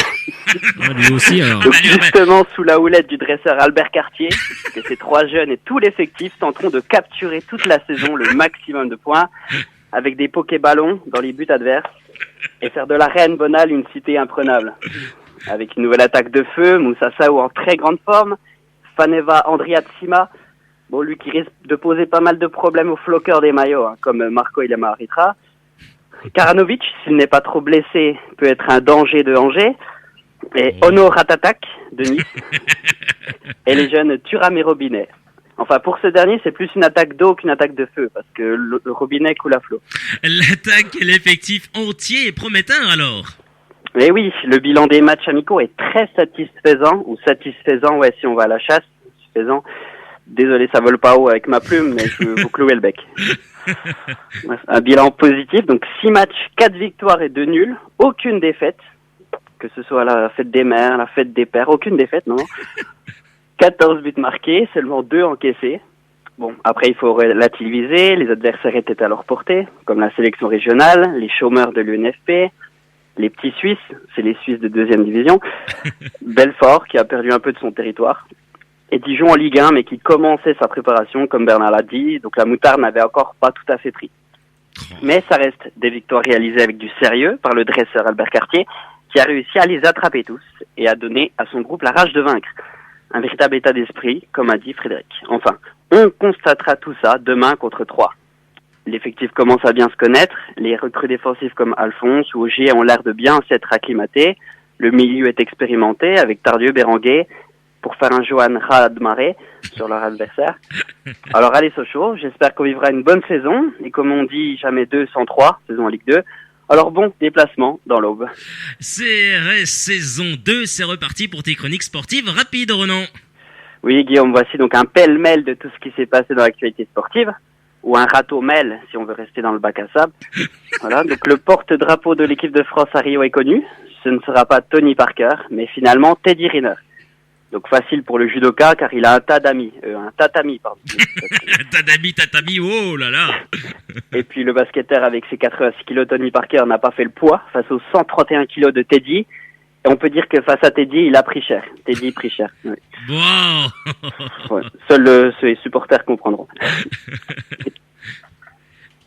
Lui aussi, alors. Donc, justement, sous la houlette du dresseur Albert Cartier, que ces 3 jeunes et tout l'effectif tenteront de capturer toute la saison le maximum de points avec des Pokéballons dans les buts adverses et faire de la Reine Bonale une cité imprenable. Avec une nouvelle attaque de feu, Moussa Sao en très grande forme, Faneva Andriatsima, lui qui risque de poser pas mal de problèmes aux floqueurs des maillots, comme Marco Ilema Aritra. Karanovic, s'il n'est pas trop blessé, peut être un danger de Angers. Et Ono Ratatak de Nice. Et les jeunes Thuram et Robinet. Enfin, pour ce dernier, c'est plus une attaque d'eau qu'une attaque de feu, parce que le Robinet coule à flot. L'attaque et l'effectif entier est prometteur alors. Et oui, le bilan des matchs amicaux est très satisfaisant, ou satisfaisant, si on va à la chasse, satisfaisant. Désolé, ça vole pas haut avec ma plume, mais je vais vous clouer le bec. Un bilan positif, donc 6 matchs, 4 victoires et 2 nuls, aucune défaite, que ce soit la fête des mères, la fête des pères, aucune défaite, non. 14 buts marqués, seulement 2 encaissés. Bon, après il faut relativiser, les adversaires étaient à leur portée, comme la sélection régionale, les chômeurs de l'UNFP, les petits Suisses, c'est les Suisses de 2e division, Belfort qui a perdu un peu de son territoire, et Dijon en Ligue 1 mais qui commençait sa préparation comme Bernard l'a dit, donc la moutarde n'avait encore pas tout à fait pris. Mais ça reste des victoires réalisées avec du sérieux par le dresseur Albert Cartier qui a réussi à les attraper tous et à donner à son groupe la rage de vaincre. Un véritable état d'esprit, comme a dit Frédéric. Enfin, on constatera tout ça demain contre 3. L'effectif commence à bien se connaître, les recrues défensives comme Alphonse ou Ogier ont l'air de bien s'être acclimatés, le milieu est expérimenté avec Tardieu, Béranguet, pour faire un Johan Radmaré sur leur adversaire. Alors allez Sochaux, j'espère qu'on vivra une bonne saison, et comme on dit, jamais 2 sans 3, saison en Ligue 2. Alors bon, déplacement dans l'Aube. CRS saison 2, c'est reparti pour tes chroniques sportives rapides, Ronan. Oui Guillaume, voici donc un pêle-mêle de tout ce qui s'est passé dans l'actualité sportive, ou un râteau-mêle si on veut rester dans le bac à sable. Voilà, donc le porte-drapeau de l'équipe de France à Rio est connu, ce ne sera pas Tony Parker, mais finalement Teddy Riner. Donc facile pour le judoka car il a un tatami, un tatami. tatami, oh là là. Et puis le basketteur avec ses 86 kilos, Tony Parker n'a pas fait le poids face aux 131 kilos de Teddy. Et on peut dire que face à Teddy, il a pris cher. Teddy pris cher. Oui. Wow. Ouais, seuls les supporters comprendront.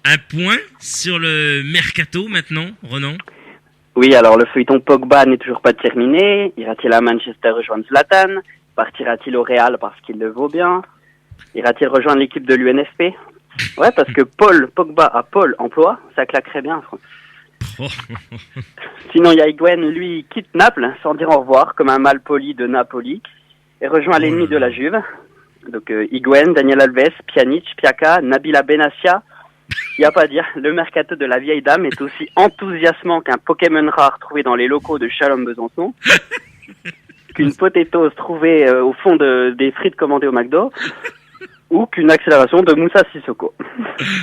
Un point sur le mercato maintenant, Ronan. Oui, alors le feuilleton Pogba n'est toujours pas terminé. Ira-t-il à Manchester rejoindre Zlatan? Partira-t-il au Real parce qu'il le vaut bien? Ira-t-il rejoindre l'équipe de l'UNFP? Ouais, parce que Pogba à Paul emploi, ça claquerait bien. Sinon, il y a Higuain, lui, il quitte Naples sans dire au revoir, comme un malpoli de Napoli, et rejoint l'ennemi de la Juve. Donc Higuain, Daniel Alves, Pjanic, Piaka, Nabila Benassia. Il n'y a pas à dire, le mercato de la vieille dame est aussi enthousiasmant qu'un Pokémon rare trouvé dans les locaux de Shalom Besançon, qu'une potatoes trouvée au fond des frites commandées au McDo, ou qu'une accélération de Moussa Sissoko.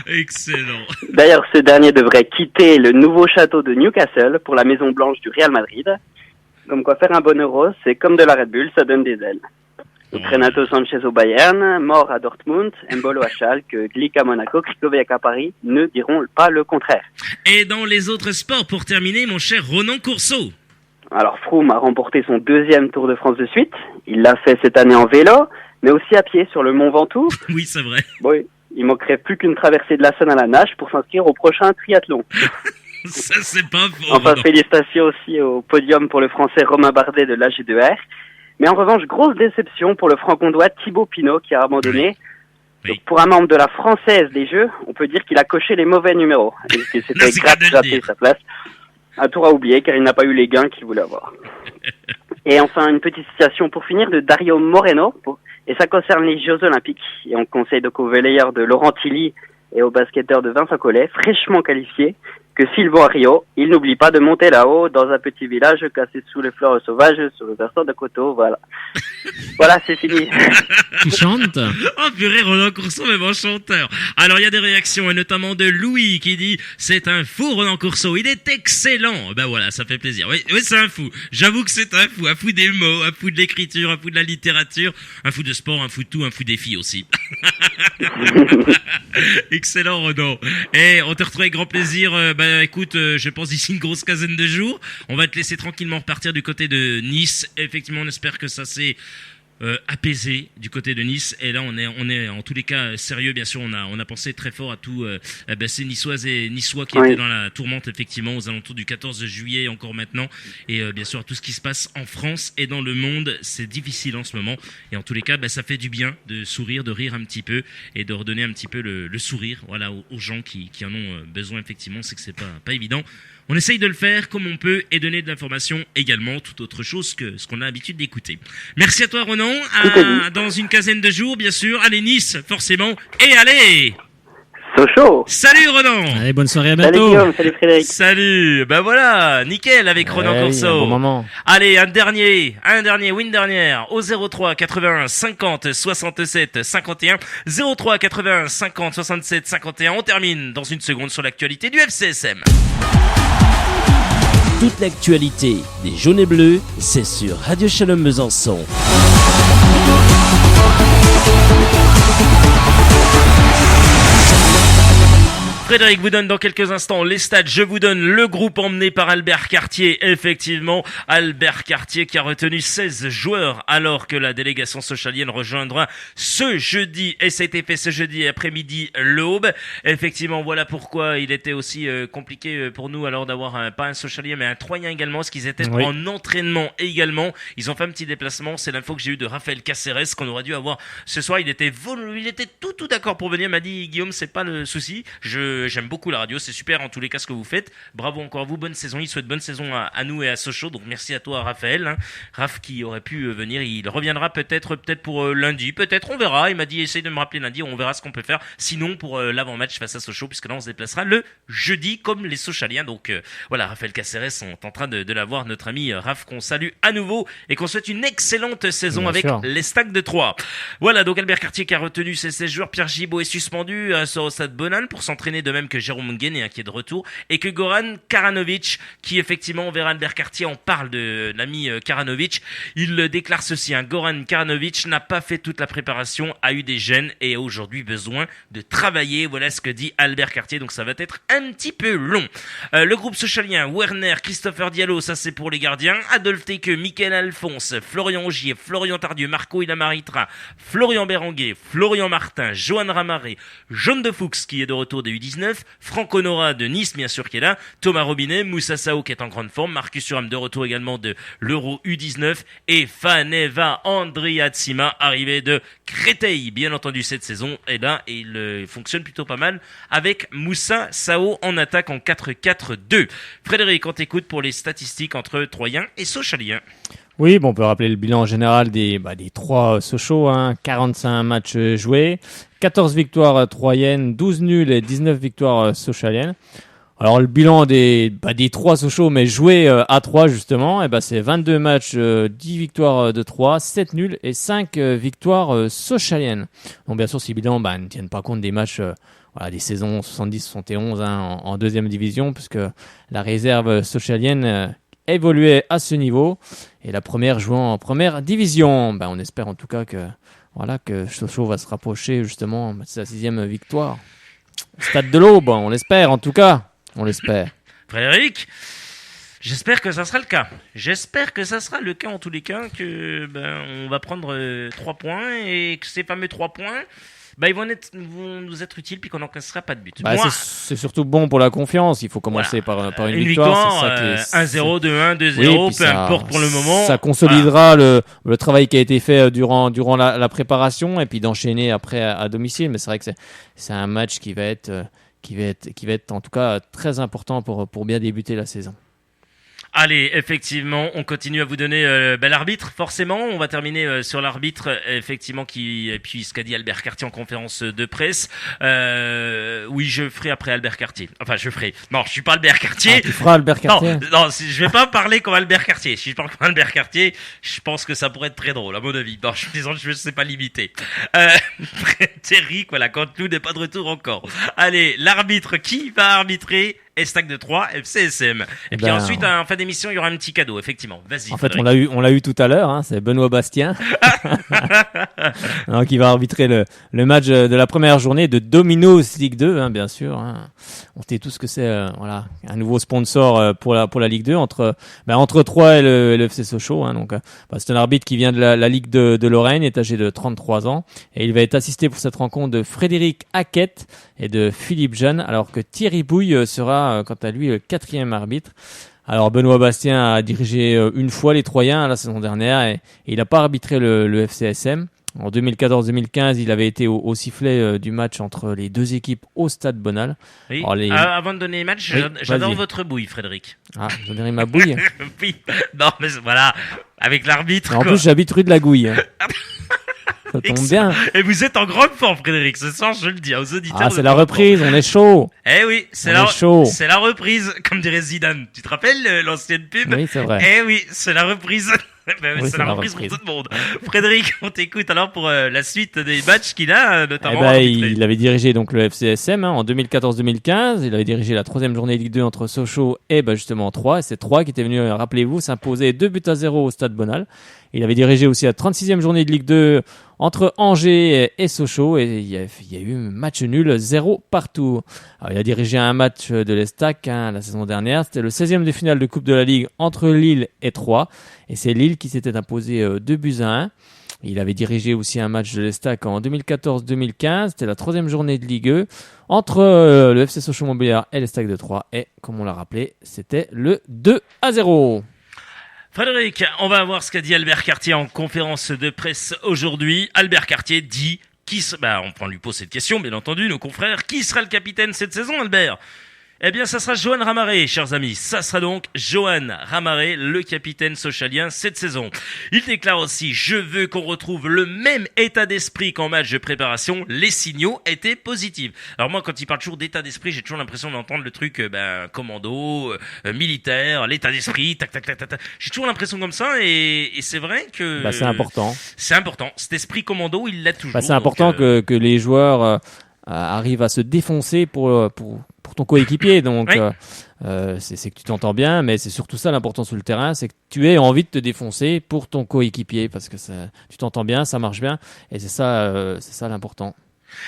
Excellent. D'ailleurs, ce dernier devrait quitter le nouveau château de Newcastle pour la Maison Blanche du Real Madrid. Comme quoi, faire un bon euro, c'est comme de la Red Bull, ça donne des ailes. Donc, Renato Sanchez au Bayern, Mort à Dortmund, Mbolo à Schalke, Glick à Monaco, Krikoviak à Paris ne diront pas le contraire. Et dans les autres sports, pour terminer, mon cher Ronan Courceau. Alors, Froome a remporté son 2e Tour de France de suite. Il l'a fait cette année en vélo, mais aussi à pied sur le Mont Ventoux. Oui, c'est vrai. Oui, il manquerait plus qu'une traversée de la Seine à la nage pour s'inscrire au prochain triathlon. Ça, c'est pas faux. Enfin, félicitations aussi au podium pour le Français Romain Bardet de l'AG2R. Mais en revanche, grosse déception pour le franc-comtois Thibaut Pinot qui a abandonné. Oui. Donc, pour un membre de la Française des Jeux, on peut dire qu'il a coché les mauvais numéros. Et que c'était grave de rater sa place. Un tour à oublier car il n'a pas eu les gains qu'il voulait avoir. Et enfin, une petite citation pour finir de Dario Moreno. Et ça concerne les Jeux Olympiques. Et on conseille donc aux volleyeurs de Laurent Tilly et aux basketteurs de Vincent Collet, fraîchement qualifiés, que s'ils vont à Rio, ils n'oublient pas de monter là-haut, dans un petit village cassé sous les fleurs sauvages, sur le versant de Coteau, voilà. Voilà, c'est fini. Tu chantes? Oh purée, Ronan Courceau, mais bon chanteur. Alors il y a des réactions, et notamment de Louis qui dit « C'est un fou Ronan Courceau, il est excellent !» Ben voilà, ça fait plaisir. Oui, c'est un fou. J'avoue que c'est un fou des mots, un fou de l'écriture, un fou de la littérature, un fou de sport, un fou de tout, un fou des filles aussi. Excellent Ronan. Et on te retrouve avec grand plaisir Bah écoute, je pense d'ici une grosse quinzaine de jours, on va te laisser tranquillement repartir du côté de Nice. Effectivement, on espère que ça s'est apaisé du côté de Nice, et là on est en tous les cas sérieux. Bien sûr, on a pensé très fort à tous ces Niçoises et Niçois qui étaient dans la tourmente effectivement aux alentours du 14 juillet encore maintenant, et bien sûr à tout ce qui se passe en France et dans le monde. C'est difficile en ce moment, et en tous les cas ça fait du bien de sourire, de rire un petit peu et de redonner un petit peu le sourire, voilà, aux gens qui en ont besoin. Effectivement, c'est que c'est pas évident. On essaye de le faire comme on peut et donner de l'information également, tout autre chose que ce qu'on a l'habitude d'écouter. Merci à toi, Ronan. Dans une quinzaine de jours, bien sûr. Allez, Nice, forcément. Et allez, Sochaux. Salut, Ronan. Allez, bonne soirée, à bientôt. Salut Guillaume, salut Frédéric. Salut. Ben voilà, nickel avec Ronan Corso. Un bon moment. Allez, un dernier, ou une dernière, au 03 81 50 67 51. 03 81 50 67 51. On termine dans une seconde sur l'actualité du FCSM. Toute l'actualité des jaunes et bleus, c'est sur Radio Shalom Besançon. Frédéric vous donne dans quelques instants les stats. Je vous donne le groupe emmené par Albert Cartier. Effectivement, Albert Cartier qui a retenu 16 joueurs alors que la délégation sochalienne rejoindra ce jeudi, et ça a été fait ce jeudi après-midi l'Aube. Effectivement, voilà pourquoi il était aussi compliqué pour nous alors d'avoir pas un Sochalien mais un Troyen également, parce qu'ils étaient en entraînement également. Ils ont fait un petit déplacement. C'est l'info que j'ai eu de Raphaël Caceres qu'on aurait dû avoir ce soir. Il était tout d'accord pour venir. Il m'a dit Guillaume, c'est pas le souci. J'aime beaucoup la radio, c'est super en tous les cas ce que vous faites. Bravo encore à vous, bonne saison. Il souhaite bonne saison à nous et à Sochaux. Donc merci à toi Raphaël. Raph qui aurait pu venir, il reviendra peut-être pour lundi, peut-être, on verra. Il m'a dit essaye de me rappeler lundi, on verra ce qu'on peut faire. Sinon pour l'avant-match face à Sochaux, puisque là on se déplacera le jeudi comme les Sochaliens. Donc voilà, Raphaël Caceres sont en train de l'avoir, notre ami Raph, qu'on salue à nouveau et qu'on souhaite une excellente saison. Bien avec sûr. Les Stacks de Troyes. Voilà, donc Albert Cartier qui a retenu ses 16 joueurs. Pierre Gibaud est suspendu sur le stade Bonan pour s'entraîner, de même que Jérôme Guéné qui est de retour, et que Goran Karanovic, qui effectivement, on verra Albert Cartier, on parle de l'ami Karanovic, il déclare ceci, Goran Karanovic n'a pas fait toute la préparation, a eu des gènes et a aujourd'hui besoin de travailler. Voilà ce que dit Albert Cartier, donc ça va être un petit peu long. Le groupe sochalien, Werner, Christopher Diallo, ça c'est pour les gardiens, Adolphe Teke, Mickaël Alphonse, Florian Augier, Florian Tardieu, Marco Ilamaritra, Florian Berenguer, Florian Martin, Johan Ramaré, John de Fuchs qui est de retour des U19, Franck Honora de Nice bien sûr qui est là, Thomas Robinet, Moussa Sao qui est en grande forme, Marcus Thuram de retour également de l'Euro U19, et Faneva Andriatsima arrivé de Créteil bien entendu cette saison. Et là il fonctionne plutôt pas mal avec Moussa Sao en attaque en 4-4-2. Frédéric, on t'écoute pour les statistiques entre Troyens et Sochaliens. Oui, on peut rappeler le bilan général des trois Sochaux, 45 matchs joués, 14 victoires troyennes, 12 nuls et 19 victoires sochaliennes. Alors le bilan des trois Sochaux, mais joués à 3 justement, c'est 22 matchs, 10 victoires de 3, 7 nuls et 5 victoires sochaliennes. Donc bien sûr, ces bilans ne tiennent pas compte des matchs des saisons 70-71 en deuxième division, puisque la réserve sochalienne évoluait à ce niveau et la première jouant en première division. On espère en tout cas que Sochaux va se rapprocher justement de sa 6e victoire. Stade de l'Aube, on l'espère en tout cas. On l'espère. Frédéric, j'espère que ça sera le cas. J'espère que ça sera le cas en tous les cas, que on va prendre 3 points et que ces fameux 3 points ils vont nous être utiles, puis qu'on n'encaissera pas de but. C'est surtout bon pour la confiance. Il faut commencer par une victoire. C'est ça 1-0, 2-1, 2-0, peu importe pour le moment. Ça consolidera le travail qui a été fait durant la préparation, et puis d'enchaîner après à domicile. Mais c'est vrai que c'est un match qui va être en tout cas très important pour bien débuter la saison. Allez, effectivement, on continue à vous donner l'arbitre, forcément. On va terminer sur l'arbitre, effectivement, et puis ce qu'a dit Albert Cartier en conférence de presse. Oui, je ferai après Albert Cartier. Enfin, je ferai. Non, je suis pas Albert Cartier. Tu feras Albert Cartier. Non, je vais pas parler comme Albert Cartier. Si je parle comme Albert Cartier, je pense que ça pourrait être très drôle, à mon avis. Non, je sais pas limiter. Frédéric, voilà, quand nous n'est pas de retour encore. Allez, l'arbitre, qui va arbitrer et Stade de 3 FCSM. Et puis ensuite, en fin d'émission, il y aura un petit cadeau, effectivement. Vas-y. En fait, Frédéric. on l'a eu tout à l'heure, hein, c'est Benoît Bastien qui va arbitrer le match de la première journée de Domino's Ligue 2, hein, bien sûr. Hein. On sait tous que c'est voilà, un nouveau sponsor pour la Ligue 2 entre 3 et le FC Sochaux. Hein, donc, c'est un arbitre qui vient de la Ligue de Lorraine, est âgé de 33 ans et il va être assisté pour cette rencontre de Frédéric Hackett et de Philippe Jeanne, alors que Thierry Bouille sera quant à lui le 4e arbitre. Alors Benoît Bastien a dirigé une fois les Troyens la saison dernière et il n'a pas arbitré le FCSM. En 2014-2015, il avait été au sifflet du match entre les deux équipes au Stade Bonal. Oui. Alors, avant de donner les matchs, j'adore votre bouille, Frédéric. Ah, je donnerai ma bouille. Oui, non mais voilà, avec l'arbitre. En plus, j'habite rue de la Gouille. Ça tombe bien. Et vous êtes en grande forme, Frédéric, ce soir, je le dis aux auditeurs. Ah, c'est la reprise, on est chaud. Eh oui, c'est la reprise, comme dirait Zidane. Tu te rappelles l'ancienne pub? Oui, c'est vrai. Eh oui, c'est la reprise. Oui, c'est la reprise pour tout le monde. Frédéric, on t'écoute alors pour la suite des matchs qu'il a, notamment. Il avait dirigé donc le FCSM en 2014-2015. Il avait dirigé la 3e journée de Ligue 2 entre Sochaux et justement 3. Et c'est 3 qui était venu, rappelez-vous, s'imposer 2-0 au Stade Bonal. Il avait dirigé aussi la 36e journée de Ligue 2 entre Angers et Sochaux. Et il y a eu un match nul, 0 partout. Alors, il a dirigé un match de l'Estac la saison dernière. C'était le 16e de finale de Coupe de la Ligue entre Lille et Troyes. Et c'est Lille qui s'était imposé 2-1. Il avait dirigé aussi un match de l'Estac en 2014-2015. C'était la 3e journée de Ligue 2 entre le FC Sochaux-Montbéliard et l'Estac de Troyes. Et comme on l'a rappelé, c'était le 2-0. Frédéric, on va voir ce qu'a dit Albert Cartier en conférence de presse aujourd'hui. Albert Cartier dit on lui pose cette question, bien entendu, nos confrères. Qui sera le capitaine cette saison, Albert? Eh bien, ça sera Johan Ramaré, chers amis. Ça sera donc Johan Ramaré, le capitaine sochalien cette saison. Il déclare aussi: je veux qu'on retrouve le même état d'esprit qu'en match de préparation. Les signaux étaient positifs. Alors moi, quand il parle toujours d'état d'esprit, j'ai toujours l'impression d'entendre le truc commando, militaire, l'état d'esprit, tac, tac, tac, tac, tac. J'ai toujours l'impression comme ça et c'est vrai que... c'est important. C'est important. Cet esprit commando, il l'a toujours. C'est important que les joueurs arrivent à se défoncer pour ton coéquipier. Donc, oui. C'est que tu t'entends bien, mais c'est surtout ça l'important sur le terrain, c'est que tu aies envie de te défoncer pour ton coéquipier, parce que tu t'entends bien, ça marche bien, et c'est ça l'important.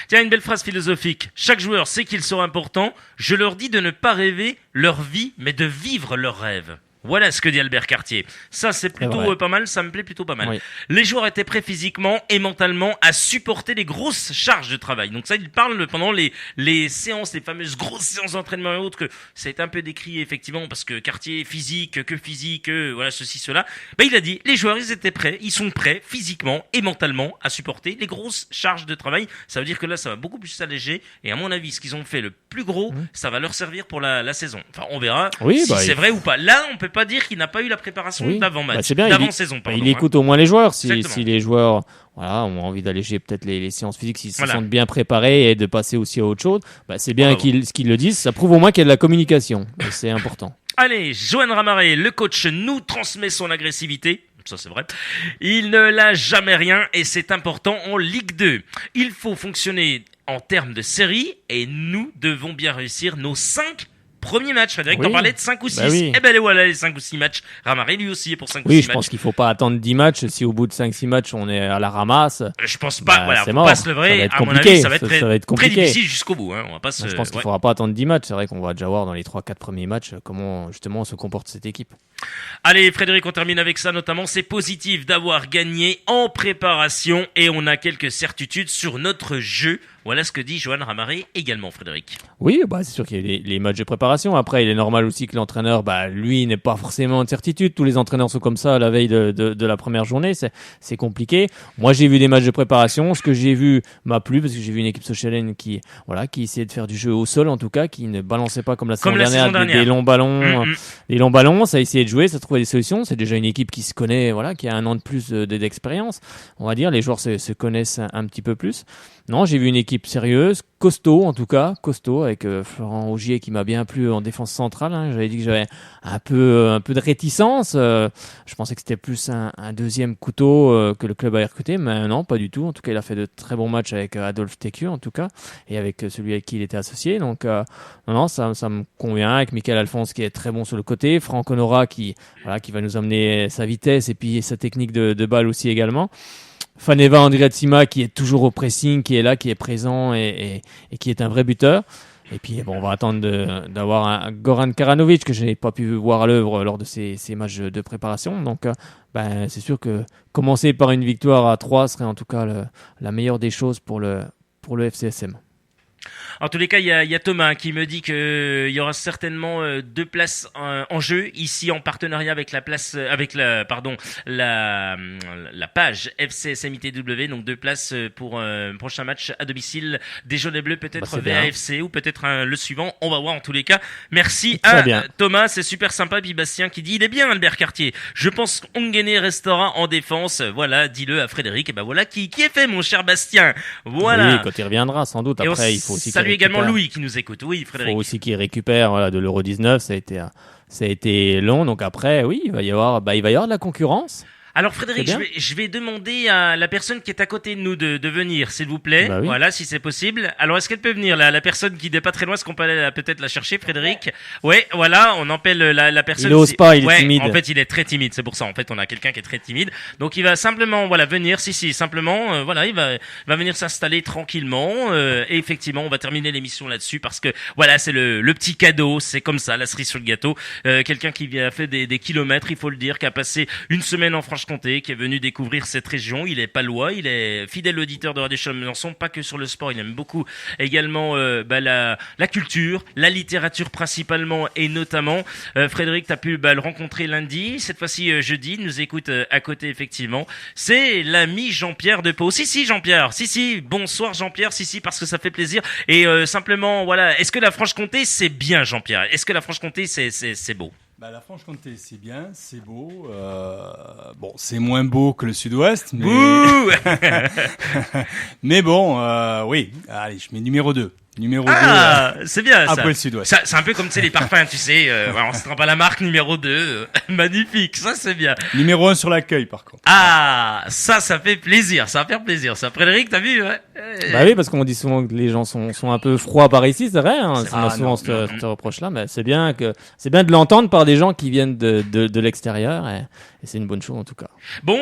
Tiens, une belle phrase philosophique. Chaque joueur sait qu'ils sont importants. Je leur dis de ne pas rêver leur vie, mais de vivre leurs rêves. Voilà ce que dit Albert Cartier. Ça, c'est plutôt pas mal, ça me plaît plutôt pas mal. Oui. Les joueurs étaient prêts physiquement et mentalement à supporter les grosses charges de travail. Donc ça, il parle pendant les séances, les fameuses grosses séances d'entraînement et autres, que ça a été un peu décrié effectivement, parce que Cartier, physique, voilà, ceci, cela. Il a dit, les joueurs, ils étaient prêts, ils sont prêts physiquement et mentalement à supporter les grosses charges de travail. Ça veut dire que là, ça va beaucoup plus s'alléger, et à mon avis, ce qu'ils ont fait le plus gros, ça va leur servir pour la saison. Enfin, on verra si c'est vrai ou pas. Là, on peut pas dire qu'il n'a pas eu la préparation d'avant-match, d'avant-saison. Il écoute au moins les joueurs. Si les joueurs ont envie d'alléger peut-être les séances physiques, s'ils se sentent bien préparés et de passer aussi à autre chose, c'est bien qu'ils le disent. Ça prouve au moins qu'il y a de la communication. Et c'est important. Allez, Johan Ramaré, le coach, nous transmet son agressivité. Ça, c'est vrai. Il ne lâche jamais rien et c'est important en Ligue 2. Il faut fonctionner en termes de série et nous devons bien réussir nos 5 premiers matchs. Frédéric t'en parlait de 5 ou 6. Oui. Eh ben voilà les 5 ou 6 matchs. Ramaré lui aussi est pour 5 ou 6 matchs. Oui, je pense qu'il faut pas attendre 10 matchs. Si au bout de 5-6 matchs on est à la ramasse, je pense pas, c'est faut mort. pas se leurrer. À mon avis, ça va être très difficile jusqu'au bout. On va pas je pense qu'il faudra pas attendre 10 matchs. C'est vrai qu'on va déjà voir dans les 3-4 premiers matchs comment justement se comporte cette équipe. Allez Frédéric, on termine avec ça notamment. C'est positif d'avoir gagné en préparation et on a quelques certitudes sur notre jeu. Voilà ce que dit Johan Ramaré également, Frédéric. Oui, c'est sûr qu'il y a les matchs de préparation. Après, il est normal aussi que l'entraîneur, lui, n'ait pas forcément de certitude. Tous les entraîneurs sont comme ça à la veille de la première journée. C'est compliqué. Moi, j'ai vu des matchs de préparation. Ce que j'ai vu m'a plu parce que j'ai vu une équipe sochalienne qui essayait de faire du jeu au sol, en tout cas, qui ne balançait pas comme la saison dernière. Des longs ballons. Des longs ballons, ça a essayé de jouer, ça trouvait des solutions. C'est déjà une équipe qui se connaît, qui a un an de plus d'expérience. On va dire, les joueurs se connaissent un petit peu plus. non, j'ai vu une équipe sérieuse, costaud en tout cas, costaud avec Florent Augier qui m'a bien plu en défense centrale. Hein. J'avais dit que j'avais un peu de réticence. Je pensais que c'était plus un deuxième couteau que le club avait recruté, mais non, pas du tout. En tout cas, il a fait de très bons matchs avec Adolphe Tecu en tout cas, et avec celui avec qui il était associé. Donc non, ça me convient. Avec Michael Alphonse qui est très bon sur le côté, Franck Honora qui va nous amener sa vitesse et puis sa technique de balle aussi également. Faneva Andriatsima qui est toujours au pressing, qui est là, qui est présent et qui est un vrai buteur. Et puis bon, on va attendre d'avoir un Goran Karanovic que je n'ai pas pu voir à l'œuvre lors de ces matchs de préparation. Donc c'est sûr que commencer par une victoire à 3 serait en tout cas la meilleure des choses pour le FCSM. En tous les cas, il y a Thomas qui me dit que il y aura certainement 2 places en jeu ici en partenariat avec la page FCSM ITW, donc 2 places pour un prochain match à domicile des Jaunes et Bleus, peut-être VAFC ou peut-être le suivant. On va voir en tous les cas. Merci à Thomas, c'est super sympa. Puis Bastien qui dit il est bien Albert Cartier. Je pense qu'Ongene restera en défense. Voilà, dis-le à Frédéric. Et ben voilà qui est fait, mon cher Bastien. Voilà. Oui, quand il reviendra sans doute. Après, il faut aussi. Salut également Louis qui nous écoute. Oui, Frédéric. Il faut aussi qu'il récupère de l'Euro 19. Ça a été long. Donc après, oui, il va y avoir de la concurrence. Alors Frédéric, je vais demander à la personne qui est à côté de nous de venir, s'il vous plaît. Bah oui. Voilà, si c'est possible. Alors est-ce qu'elle peut venir, la personne qui n'est pas très loin, est-ce qu'on peut aller peut-être la chercher, Frédéric? Ouais, voilà, on appelle la personne. Il n'ose pas, il est timide. En fait, il est très timide, c'est pour ça. En fait, on a quelqu'un qui est très timide. Donc il va simplement venir, simplement il va venir s'installer tranquillement et effectivement, on va terminer l'émission là-dessus parce que voilà, c'est le petit cadeau, c'est comme ça, la cerise sur le gâteau. Quelqu'un qui a fait des kilomètres, il faut le dire, qui a passé une semaine en Franche-Comté, qui est venu découvrir cette région. Il est palois, il est fidèle auditeur de Radio Chalon-Besançon, pas que sur le sport, il aime beaucoup également la culture, la littérature principalement et notamment. Frédéric, t'as pu le rencontrer lundi, cette fois-ci jeudi, il nous écoute à côté effectivement. C'est l'ami Jean-Pierre de Pau. Si Jean-Pierre, si, bonsoir Jean-Pierre, si, parce que ça fait plaisir. Et simplement, voilà, est-ce que la Franche-Comté c'est bien Jean-Pierre? Est-ce que la Franche-Comté c'est beau? La Franche-Comté, c'est bien, c'est beau. Bon, c'est moins beau que le Sud-Ouest, mais mais bon, oui. Allez, je mets numéro 2. Numéro 2. C'est bien ça. Après le Sud-Ouest. C'est un peu comme les parfums, tu sais. On se trompe à la marque numéro 2. Magnifique, ça c'est bien. Numéro 1 sur l'accueil, par contre. Ça fait plaisir. Ça va faire plaisir. Ça, Frédéric, t'as vu Bah oui, parce qu'on dit souvent que les gens sont un peu froids par ici, c'est vrai. Hein, on a souvent ce reproche-là, mais c'est bien de l'entendre par des gens qui viennent de l'extérieur. Et c'est une bonne chose en tout cas. Bon,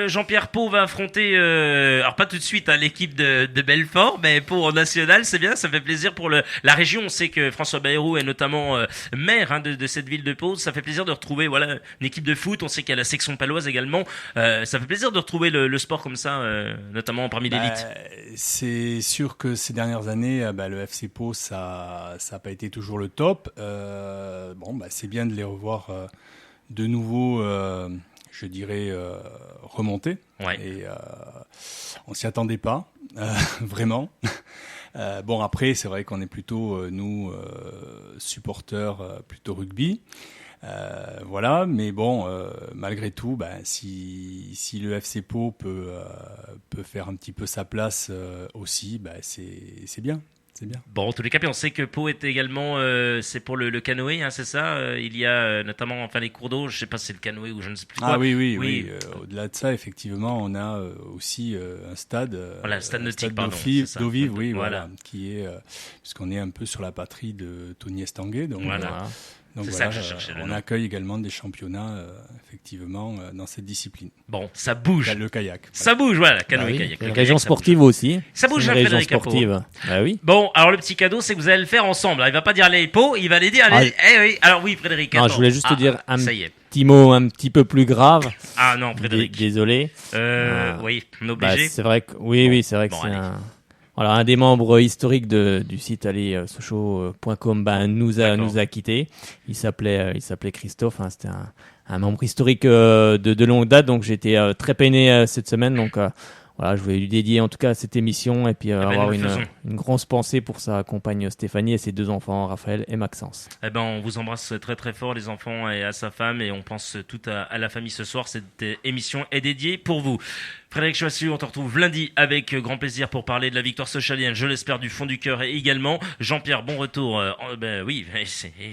Jean-Pierre Pau va affronter, alors pas tout de suite l'équipe de Belfort, mais Pau en national, c'est bien, ça fait plaisir pour la région. On sait que François Bayrou est notamment maire de cette ville de Pau. Ça fait plaisir de retrouver une équipe de foot. On sait qu'il y a la section paloise également. Ça fait plaisir de retrouver le sport comme ça, notamment parmi l'élite. C'est sûr que ces dernières années, le FC Pau, ça a pas été toujours le top. C'est bien de les revoir de nouveau. Je dirais remonter. Ouais. Et on s'y attendait pas, vraiment. Après, c'est vrai qu'on est plutôt nous supporters plutôt rugby. Voilà, mais malgré tout, si le FC Pau peut faire un petit peu sa place aussi, c'est bien. C'est bien. Bon, en tous les cas, on sait que Pau est également, c'est pour le canoë, c'est ça. Il y a notamment les cours d'eau. Je sais pas si c'est le canoë ou je ne sais plus quoi. Oui. Au-delà de ça, effectivement, on a aussi un stade. Voilà, stade nautique, d'eau-vive, oui, voilà, qui est puisqu'on est un peu sur la patrie de Tony Estanguet, donc voilà. Donc voilà, on accueille également des championnats, effectivement, dans cette discipline. Bon, ça bouge. Le kayak. Ça bouge, voilà, canoë-kayak. Une région sportive aussi. Ça bouge, une région sportive. Bah oui. Bon, alors le petit cadeau, c'est que vous allez le faire ensemble. Il va pas dire les Pau, il va aller dire oui. Alors oui, Frédéric. Non, je voulais juste te dire un petit mot un petit peu plus grave. Ah non, Frédéric. Désolé. Oui, on est obligé. C'est vrai que c'est vrai que c'est un des membres historiques du site sochaux.com nous a quittés. Il s'appelait Christophe. C'était un membre historique de longue date. Donc j'étais très peiné cette semaine. Donc je voulais lui dédier en tout cas cette émission et puis avoir une grosse pensée pour sa compagne Stéphanie et ses 2 enfants, Raphaël et Maxence. On vous embrasse très très fort les enfants et à sa femme et on pense tout à la famille ce soir. Cette émission est dédiée pour vous. Frédéric Choissu, on te retrouve lundi avec grand plaisir pour parler de la victoire socialienne, je l'espère du fond du cœur et également. Jean-Pierre, bon retour. Oui,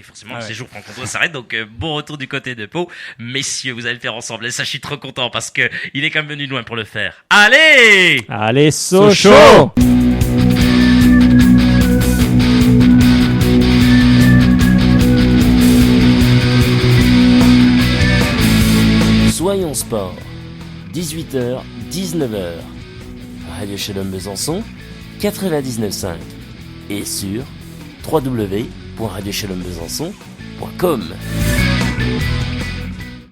forcément, le séjour franc-comtois s'arrête, donc bon retour du côté de Pau. Messieurs, vous allez le faire ensemble. Et ça, je suis trop content parce que il est quand même venu de loin pour le faire. Allez, Sochaux. Soyons sport. 18h, 19h. Radio Shalom Besançon, 99.5. Et sur www.radioshalombesançon.com.